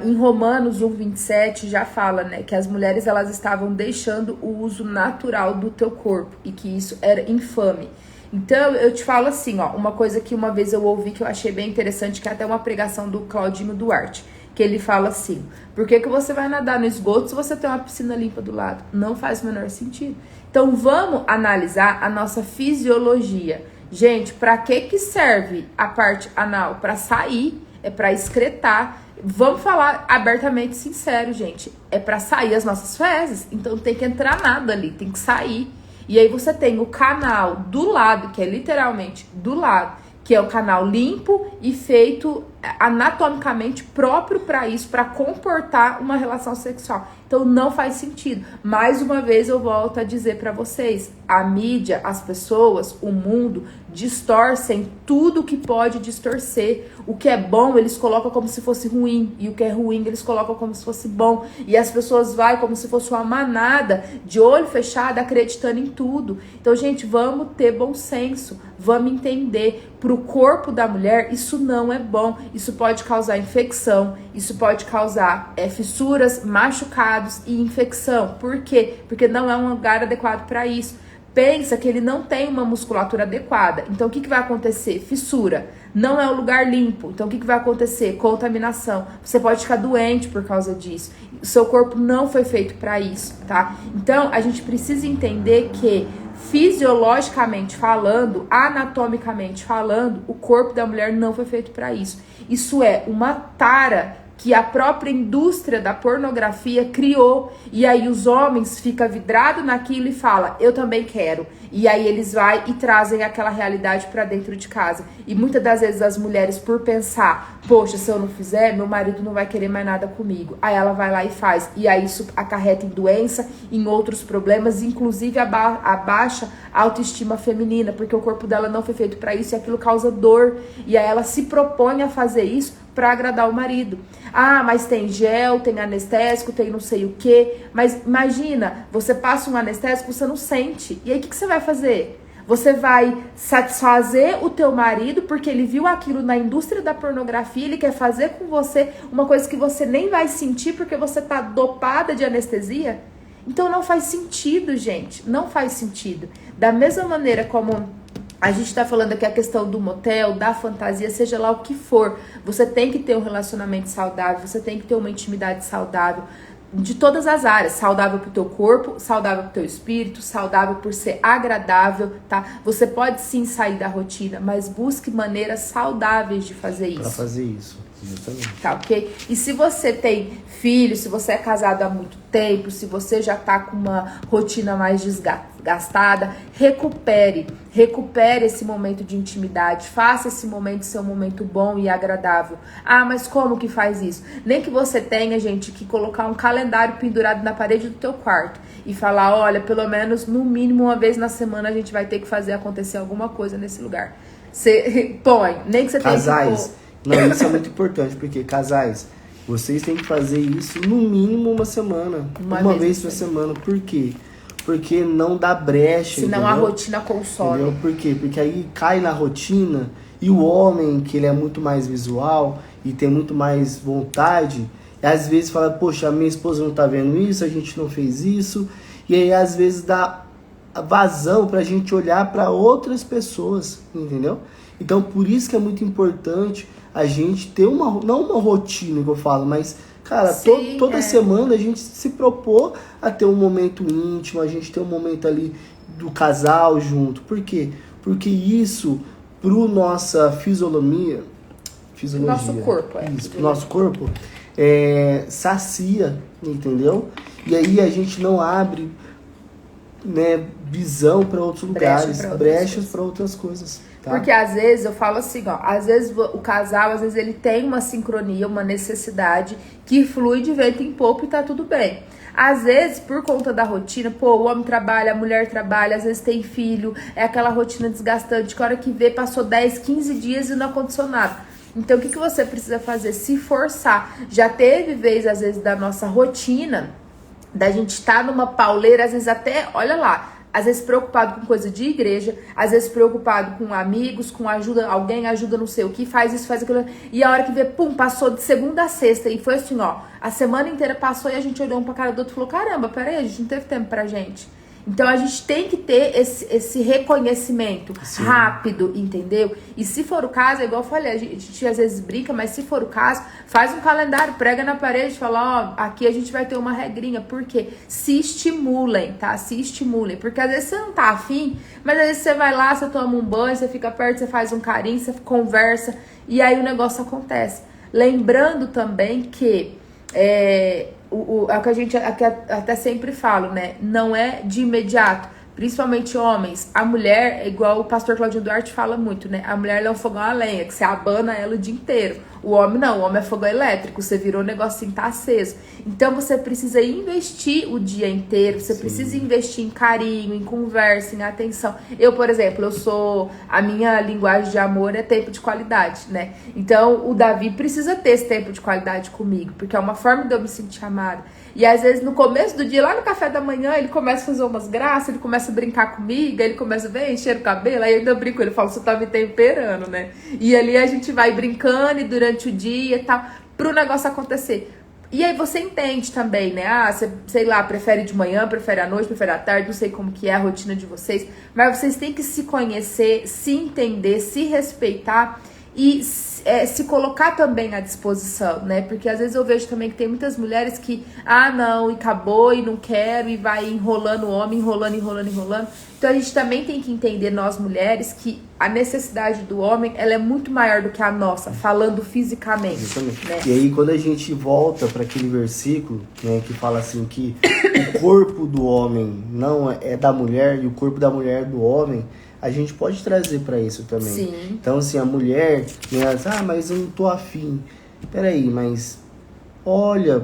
Em Romanos 1:27 já fala, né, que as mulheres elas estavam deixando o uso natural do teu corpo e que isso era infame. Então eu te falo assim, ó, uma coisa que uma vez eu ouvi que eu achei bem interessante, que é até uma pregação do Claudinho Duarte, que ele fala assim, por que você vai nadar no esgoto se você tem uma piscina limpa do lado? Não faz o menor sentido. Então vamos analisar a nossa fisiologia. Gente, para que serve a parte anal? Para sair, é para excretar. Vamos falar abertamente sincero, gente. É para sair as nossas fezes. Então não tem que entrar nada ali, tem que sair. E aí você tem o canal do lado, que é literalmente do lado, que é o canal limpo e feito anatomicamente próprio para isso, para comportar uma relação sexual. Então não faz sentido. Mais uma vez eu volto a dizer para vocês, a mídia, as pessoas, o mundo distorcem tudo que pode distorcer. O que é bom eles colocam como se fosse ruim, e o que é ruim eles colocam como se fosse bom, e as pessoas vai como se fosse uma manada de olho fechado acreditando em tudo. Então, gente, vamos ter bom senso, vamos entender, pro corpo da mulher isso não é bom, isso pode causar infecção, isso pode causar fissuras, machucados e infecção. Por quê? Porque não é um lugar adequado para isso. Pensa que ele não tem uma musculatura adequada. Então, o que vai acontecer? Fissura. Não é um lugar limpo. Então, o que vai acontecer? Contaminação. Você pode ficar doente por causa disso. O seu corpo não foi feito para isso, tá? Então, a gente precisa entender que, fisiologicamente falando, anatomicamente falando, o corpo da mulher não foi feito para isso. Isso é uma tara que a própria indústria da pornografia criou, e aí os homens ficam vidrados naquilo e falam, eu também quero, e aí eles vai e trazem aquela realidade para dentro de casa, e muitas das vezes as mulheres por pensar, poxa, se eu não fizer, meu marido não vai querer mais nada comigo, aí ela vai lá e faz, e aí isso acarreta em doença, em outros problemas, inclusive abaixa a autoestima feminina, porque o corpo dela não foi feito para isso, e aquilo causa dor, e aí ela se propõe a fazer isso para agradar o marido. Ah, mas tem gel, tem anestésico, tem não sei o que. Mas imagina, você passa um anestésico, você não sente. E aí o que você vai fazer? Você vai satisfazer o teu marido porque ele viu aquilo na indústria da pornografia, ele quer fazer com você uma coisa que você nem vai sentir porque você tá dopada de anestesia? Então não faz sentido, gente. Não faz sentido. Da mesma maneira como a gente tá falando aqui a questão do motel, da fantasia, seja lá o que for. Você tem que ter um relacionamento saudável, você tem que ter uma intimidade saudável, de todas as áreas. Saudável pro teu corpo, saudável pro teu espírito, saudável por ser agradável, tá? Você pode sim sair da rotina, mas busque maneiras saudáveis de fazer isso. Pra fazer isso, Exatamente. Tá, ok? E se você tem filho, se você é casado há muito tempo, se você já tá com uma rotina mais desgastada, recupere esse momento de intimidade, faça esse momento ser um momento bom e agradável. Ah, mas como que faz isso? Nem que você tenha, gente, que colocar um calendário pendurado na parede do teu quarto e falar, olha, pelo menos, no mínimo, uma vez na semana a gente vai ter que fazer acontecer alguma coisa nesse lugar. Você põe, nem que você tenha que Casais, não, isso é muito importante, porque casais, vocês têm que fazer isso no mínimo uma semana. Uma vez por semana. Por quê? Porque não dá brecha. Senão entendeu? a rotina consome. Entendeu? Por quê? Porque aí cai na rotina e o homem, que ele é muito mais visual e tem muito mais vontade, e às vezes fala, poxa, a minha esposa não tá vendo isso, a gente não fez isso. E aí às vezes dá vazão pra gente olhar para outras pessoas, entendeu? Então por isso que é muito importante a gente ter não uma rotina, que eu falo, mas, cara, Sim, toda semana a gente se propor a ter um momento íntimo, a gente ter um momento ali do casal junto. Por quê? Porque isso, pro nossa fisiologia, Nosso corpo, isso, pro nosso corpo, sacia, entendeu? E aí a gente não abre, né, visão para outros lugares, brechas para outras coisas. Tá? Porque às vezes eu falo assim, ó, às vezes o casal, às vezes ele tem uma sincronia, uma necessidade que flui de vento em popa e tá tudo bem. Às vezes, por conta da rotina, pô, o homem trabalha, a mulher trabalha, às vezes tem filho, é aquela rotina desgastante, que a hora que vê, passou 10, 15 dias e não aconteceu nada. Então, o que você precisa fazer? Se forçar. Já teve vez, às vezes, da nossa rotina, da gente estar numa pauleira, às vezes até, olha lá, às vezes preocupado com coisa de igreja, às vezes preocupado com amigos, com ajuda, alguém ajuda não sei o que, faz isso, faz aquilo, e a hora que vê, pum, passou de segunda a sexta, e foi assim, ó, a semana inteira passou e a gente olhou um pra cara do outro e falou, caramba, peraí, a gente não teve tempo pra gente. Então a gente tem que ter esse reconhecimento rápido, entendeu? E se for o caso, é igual eu falei, a gente às vezes brinca, mas se for o caso, faz um calendário, prega na parede, fala, ó, aqui a gente vai ter uma regrinha. Por quê? Se estimulem, tá? Se estimulem. Porque às vezes você não tá afim, mas às vezes você vai lá, você toma um banho, você fica perto, você faz um carinho, você conversa, e aí o negócio acontece. Lembrando também que é o que a gente até sempre fala, né? Não é de imediato. Principalmente homens. A mulher, é igual o pastor Claudinho Duarte fala muito, né? A mulher é um fogão a lenha, que você abana ela o dia inteiro. O homem não, o homem é fogão elétrico. Você virou o negocinho, tá aceso. Então você precisa investir o dia inteiro. Você precisa investir em carinho, em conversa, em atenção. Eu, por exemplo, a minha linguagem de amor é tempo de qualidade, né? Então o Davi precisa ter esse tempo de qualidade comigo, porque é uma forma de eu me sentir amada. E às vezes no começo do dia, lá no café da manhã, ele começa a fazer umas graças, ele começa a brincar comigo, aí ele começa a ver, encher o cabelo, aí eu ainda brinco, ele fala, você tá me temperando, né? E ali a gente vai brincando e durante o dia e tal, pro negócio acontecer. E aí você entende também, né? Ah, você, sei lá, prefere de manhã, prefere à noite, prefere à tarde, não sei como que é a rotina de vocês, mas vocês têm que se conhecer, se entender, se respeitar e se colocar também à disposição, né? Porque às vezes eu vejo também que tem muitas mulheres que, não, e acabou, e não quero, e vai enrolando o homem, enrolando. Então a gente também tem que entender, nós mulheres, que a necessidade do homem, ela é muito maior do que a nossa, falando fisicamente. Exatamente. Né? E aí quando a gente volta para aquele versículo, né, que fala assim que o corpo do homem não é da mulher e o corpo da mulher é do homem, a gente pode trazer para isso também. Sim. Então, assim, a mulher, né, mas eu não tô afim. Peraí, mas olha,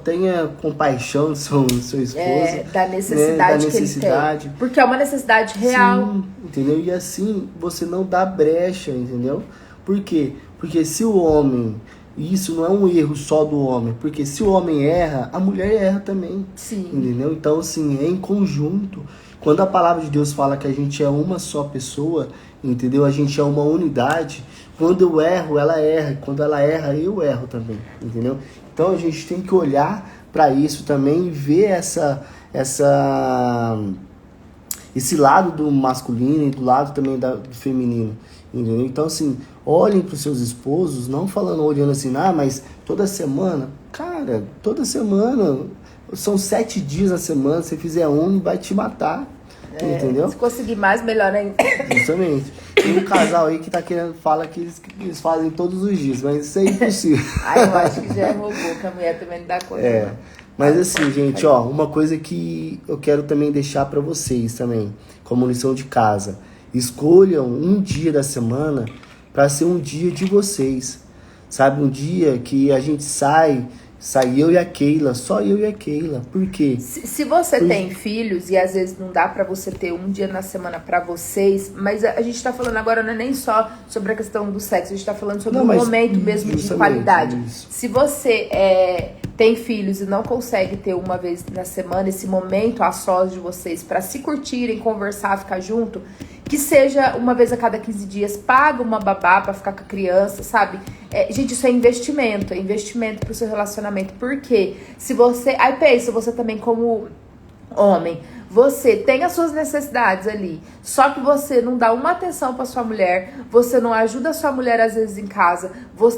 tenha compaixão do seu esposo. Da necessidade, né, que ele tem. Porque é uma necessidade real. Sim, entendeu? E assim, você não dá brecha, entendeu? Por quê? Porque se o homem... Isso não é um erro só do homem, porque se o homem erra, a mulher erra também. Sim. Entendeu? Então, assim, é em conjunto. Quando a palavra de Deus fala que a gente é uma só pessoa, entendeu? A gente é uma unidade. Quando eu erro, ela erra. Quando ela erra, eu erro também, entendeu? Então a gente tem que olhar para isso também e ver esse lado do masculino e do lado também do feminino, entendeu? Então, assim, olhem para os seus esposos, não olhando assim, mas toda semana, cara, toda semana... São 7 dias na semana, se fizer um, vai te matar, entendeu? Se conseguir mais, melhor ainda. Justamente. Tem um casal aí que tá querendo, fala que eles fazem todos os dias, mas isso é impossível. Eu acho que já é robô, que a mulher também não dá conta. Né? Mas assim, gente, ó, uma coisa que eu quero também deixar pra vocês também, como lição de casa. Escolham um dia da semana pra ser um dia de vocês. Sabe, um dia que a gente sai eu e a Keila, só eu e a Keila. Por quê? Se você tem filhos e às vezes não dá pra você ter um dia na semana pra vocês, mas a gente tá falando agora não é nem só sobre a questão do sexo, a gente tá falando sobre um momento mesmo de qualidade. Isso. Se você tem filhos e não consegue ter uma vez na semana esse momento a sós de vocês pra se curtirem, conversar, ficar junto, que seja uma vez a cada 15 dias, paga uma babá pra ficar com a criança, sabe? Gente, isso é investimento pro seu relacionamento. Por quê? Se você... Aí pensa, você também como homem, você tem as suas necessidades ali, só que você não dá uma atenção pra sua mulher, você não ajuda a sua mulher às vezes em casa,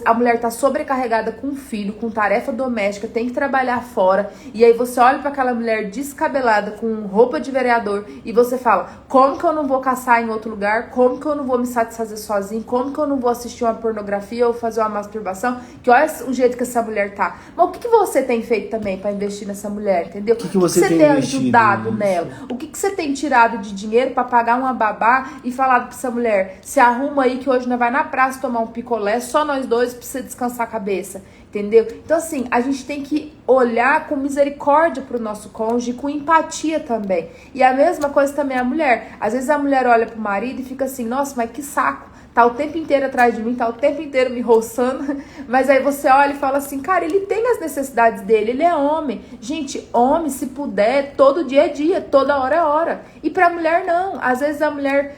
a mulher tá sobrecarregada com o filho, com tarefa doméstica, tem que trabalhar fora, e aí você olha pra aquela mulher descabelada com roupa de vereador e você fala, como que eu não vou caçar em outro lugar, como que eu não vou me satisfazer sozinho, como que eu não vou assistir uma pornografia ou fazer uma masturbação, que olha o jeito que essa mulher tá. Mas o que você tem feito também pra investir nessa mulher, entendeu? O que você tem ajudado nela? O que você tem tirado de dinheiro pra pagar uma babá e falado pra essa mulher, se arruma aí que hoje nós vai na praça tomar um picolé, só nós dois pra você descansar a cabeça, entendeu? Então assim, a gente tem que olhar com misericórdia pro nosso cônjuge, com empatia também. E a mesma coisa também a mulher. Às vezes a mulher olha pro marido e fica assim, nossa, mas que saco. Tá o tempo inteiro atrás de mim, tá o tempo inteiro me roçando, mas aí você olha e fala assim, cara, ele tem as necessidades dele, ele é homem. Gente, homem, se puder, todo dia é dia, toda hora é hora. E pra mulher não, às vezes a mulher,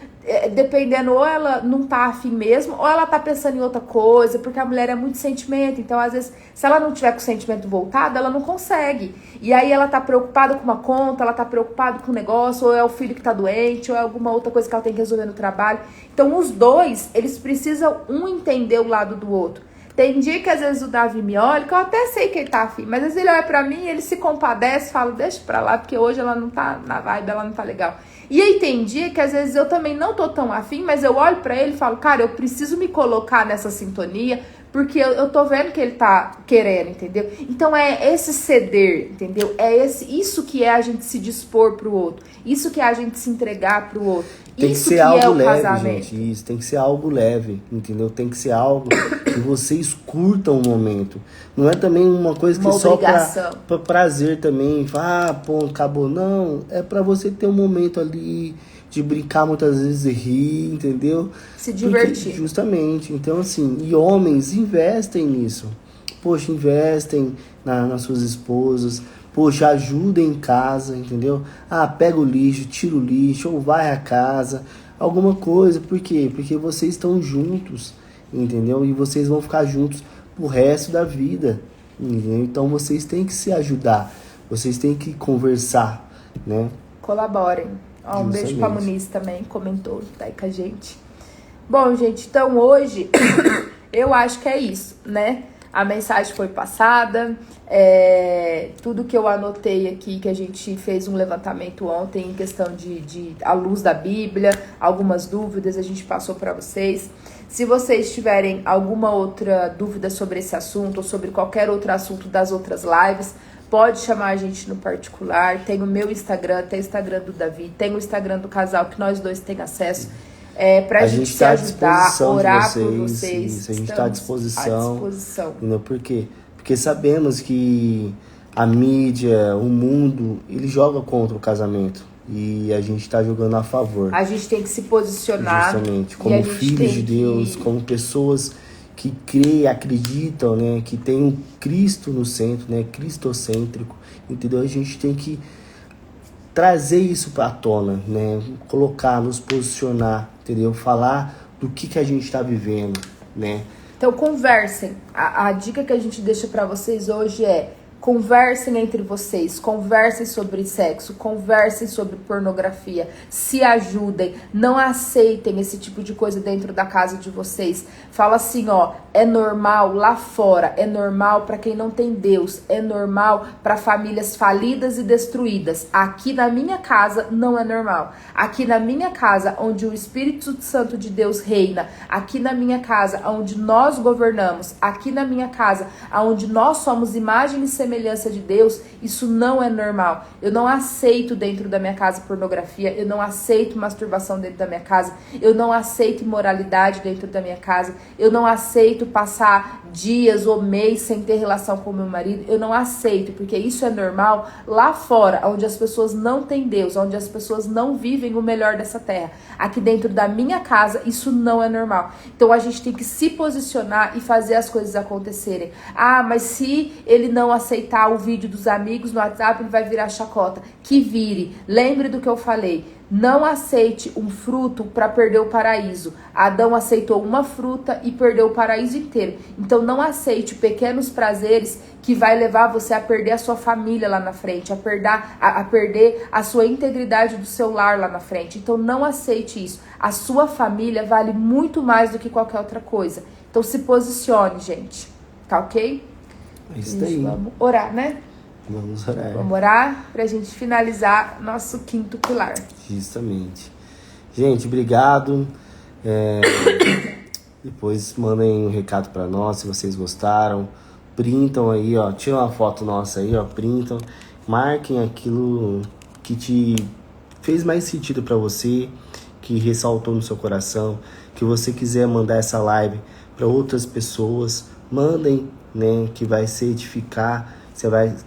dependendo, ou ela não tá afim mesmo, ou ela tá pensando em outra coisa, porque a mulher é muito sentimento, então às vezes, se ela não tiver com o sentimento voltado, ela não consegue. E aí ela tá preocupada com uma conta, ela tá preocupada com um negócio, ou é o filho que tá doente, ou é alguma outra coisa que ela tem que resolver no trabalho. Então os dois, eles precisam um entender o lado do outro. Tem dia que às vezes o Davi me olha, que eu até sei que ele tá afim, mas às vezes ele olha pra mim, ele se compadece, fala, deixa pra lá, porque hoje ela não tá na vibe, ela não tá legal. E aí tem dia que às vezes eu também não tô tão afim, mas eu olho pra ele e falo, cara, eu preciso me colocar nessa sintonia, porque eu tô vendo que ele tá querendo, entendeu? Então é esse ceder, entendeu? Isso que é a gente se dispor pro outro, isso que é a gente se entregar pro outro. Tem isso que ser algo leve, casamento. gente. Isso, tem que ser algo leve, entendeu? Tem que ser algo que vocês curtam o momento. Não é também uma coisa que só pra prazer também. Pô, acabou. Não, é pra você ter um momento ali de brincar muitas vezes e rir, entendeu? Se divertir. Porque, justamente. Então, assim, e homens investem nisso. Poxa, investem nas suas esposas. Poxa, ajuda em casa, entendeu? Pega o lixo, tira o lixo, ou vai à casa, alguma coisa. Por quê? Porque vocês estão juntos, entendeu? E vocês vão ficar juntos pro resto da vida, entendeu? Então vocês têm que se ajudar, vocês têm que conversar, né? Colaborem. Um beijo pra Muniz também, comentou, tá aí com a gente. Bom, gente, então hoje eu acho que é isso, né? A mensagem foi passada, tudo que eu anotei aqui, que a gente fez um levantamento ontem em questão de à luz da Bíblia, algumas dúvidas a gente passou para vocês. Se vocês tiverem alguma outra dúvida sobre esse assunto ou sobre qualquer outro assunto das outras lives, pode chamar a gente no particular. Tem o meu Instagram, tem o Instagram do Davi, tem o Instagram do casal que nós dois temos acesso. Pra gente se ajudar, orar por vocês. Isso, a gente está à disposição. Entendeu? Por quê? Porque sabemos que a mídia, o mundo, ele joga contra o casamento. E a gente está jogando a favor. A gente tem que se posicionar. Justamente, como filhos de Deus, como pessoas que creem, acreditam, né? Que tem um Cristo no centro, né? Cristocêntrico. Entendeu? A gente tem que trazer isso para a tona, né? Colocar, nos posicionar, entendeu? Falar do que a gente está vivendo, né? Então conversem. A dica que a gente deixa para vocês hoje é Conversem entre vocês, conversem sobre sexo, conversem sobre pornografia, se ajudem, não aceitem esse tipo de coisa dentro da casa de vocês. Fala assim, ó, é normal lá fora, é normal para quem não tem Deus, é normal para famílias falidas e destruídas. Aqui na minha casa não é normal. Aqui na minha casa, onde o Espírito Santo de Deus reina, aqui na minha casa, onde nós governamos, aqui na minha casa, onde nós somos imagem e semelhança de Deus, isso não é normal. Eu não aceito dentro da minha casa pornografia, eu não aceito masturbação dentro da minha casa, eu não aceito imoralidade dentro da minha casa, eu não aceito passar dias ou mês sem ter relação com meu marido, eu não aceito, porque isso é normal lá fora, onde as pessoas não têm Deus, onde as pessoas não vivem o melhor dessa terra. Aqui dentro da minha casa, isso não é normal. Então a gente tem que se posicionar e fazer as coisas acontecerem. Ah, mas se ele não aceitar o vídeo dos amigos no WhatsApp, ele vai virar chacota. Que vire. Lembre do que eu falei. Não aceite um fruto para perder o paraíso. Adão aceitou uma fruta e perdeu o paraíso inteiro. Então não aceite pequenos prazeres que vai levar você a perder a sua família lá na frente, a perder a sua integridade do seu lar lá na frente. Então não aceite isso. A sua família vale muito mais do que qualquer outra coisa. Então se posicione, gente. Tá ok? É isso aí. Vamos orar, né? Vamos orar. Vamos orar pra gente finalizar nosso quinto pilar. Justamente. Gente, obrigado. Depois mandem um recado pra nós se vocês gostaram. Printam aí, ó. Tiram uma foto nossa aí, ó. Printam. Marquem aquilo que te fez mais sentido pra você, que ressaltou no seu coração, que você quiser mandar essa live pra outras pessoas. Mandem, né? Que vai se edificar.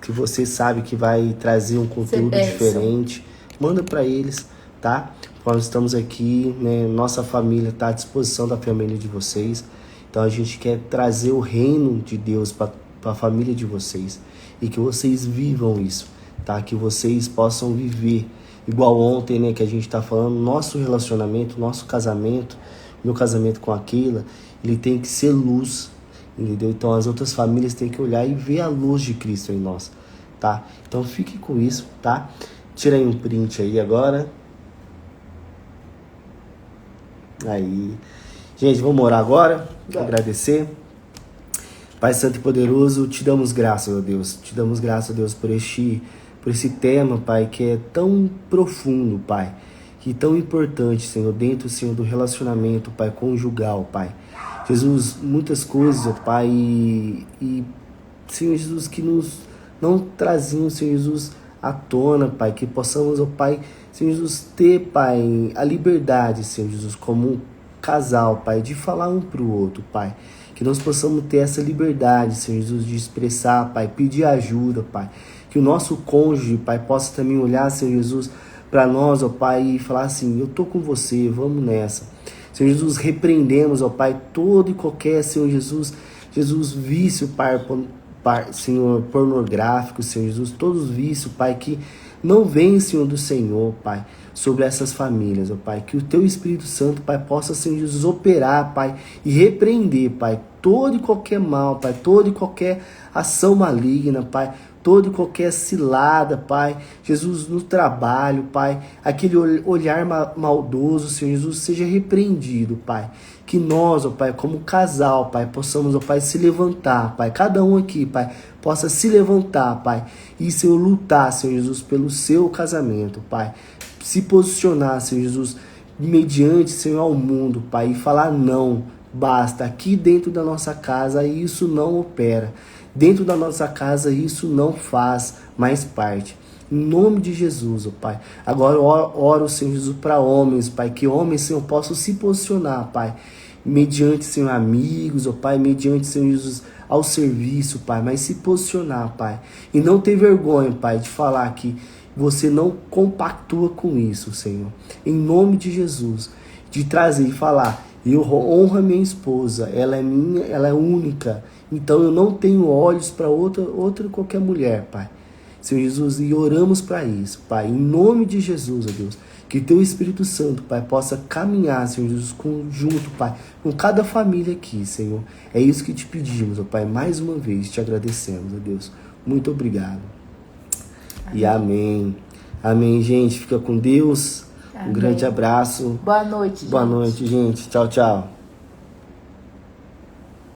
Que você sabe que vai trazer um conteúdo diferente. Manda para eles, tá? Nós estamos aqui, né? Nossa família está à disposição da família de vocês. Então a gente quer trazer o reino de Deus para a família de vocês. E que vocês vivam isso, tá? Que vocês possam viver. Igual ontem, né? Que a gente está falando, nosso relacionamento, nosso casamento, meu casamento com a Keila, ele tem que ser luz. Entendeu? Então as outras famílias têm que olhar e ver a luz de Cristo em nós, tá? Então fique com isso, tá? Tira aí um print aí agora. Aí. Gente, vamos orar agora. Agradecer. Pai Santo e Poderoso, te damos graças, ó Deus. Te damos graças, ó Deus, por esse tema, Pai, que é tão profundo, Pai. Que é tão importante, Senhor, dentro, Senhor, do relacionamento, Pai, conjugal, Pai. Jesus, muitas coisas, ó Pai, e Senhor Jesus, que nos não traziam, Senhor Jesus, à tona, Pai, que possamos, ó Pai, Senhor Jesus, ter, Pai, a liberdade, Senhor Jesus, como um casal, Pai, de falar um para o outro, Pai, que nós possamos ter essa liberdade, Senhor Jesus, de expressar, Pai, pedir ajuda, Pai, que o nosso cônjuge, Pai, possa também olhar, Senhor Jesus, para nós, ó Pai, e falar assim, eu tô com você, vamos nessa. Senhor Jesus, repreendemos, ó Pai, todo e qualquer, Senhor Jesus, vício, Pai, Senhor, pornográfico, Senhor Jesus, todos os vícios, Pai, que não vem, Senhor, do Senhor, Pai, sobre essas famílias, ó Pai, que o Teu Espírito Santo, Pai, possa, Senhor Jesus, operar, Pai, e repreender, Pai, todo e qualquer mal, Pai, toda e qualquer ação maligna, Pai, toda e qualquer cilada, Pai, Jesus, no trabalho, Pai, aquele olhar maldoso, Senhor Jesus, seja repreendido, Pai, que nós, ó Pai, como casal, Pai, possamos, ó Pai, se levantar, Pai, cada um aqui, Pai, possa se levantar, Pai, e, Senhor, lutar, Senhor Jesus, pelo seu casamento, Pai, se posicionar, Senhor Jesus, mediante, Senhor, ao mundo, Pai, e falar não, basta, aqui dentro da nossa casa isso não opera. Dentro da nossa casa isso não faz mais parte. Em nome de Jesus, ó Pai. Agora oro, Senhor Jesus, para homens, Pai. Que homens, Senhor, possam se posicionar, Pai. Mediante, Senhor, amigos, ó Pai. Mediante, Senhor Jesus, ao serviço, Pai. Mas se posicionar, Pai. E não ter vergonha, Pai, de falar que você não compactua com isso, Senhor. Em nome de Jesus. De trazer e falar, eu honro a minha esposa. Ela é minha, ela é única. Então eu não tenho olhos para outra qualquer mulher, Pai. Senhor Jesus, e oramos para isso, Pai. Em nome de Jesus, ó Deus. Que Teu Espírito Santo, Pai, possa caminhar, Senhor Jesus, junto, Pai, com cada família aqui, Senhor. É isso que te pedimos, ó Pai. Mais uma vez te agradecemos, ó Deus. Muito obrigado. Amém. E amém. Amém, gente. Fica com Deus. Amém. Um grande abraço. Boa noite, gente. Boa noite, gente. Tchau, tchau.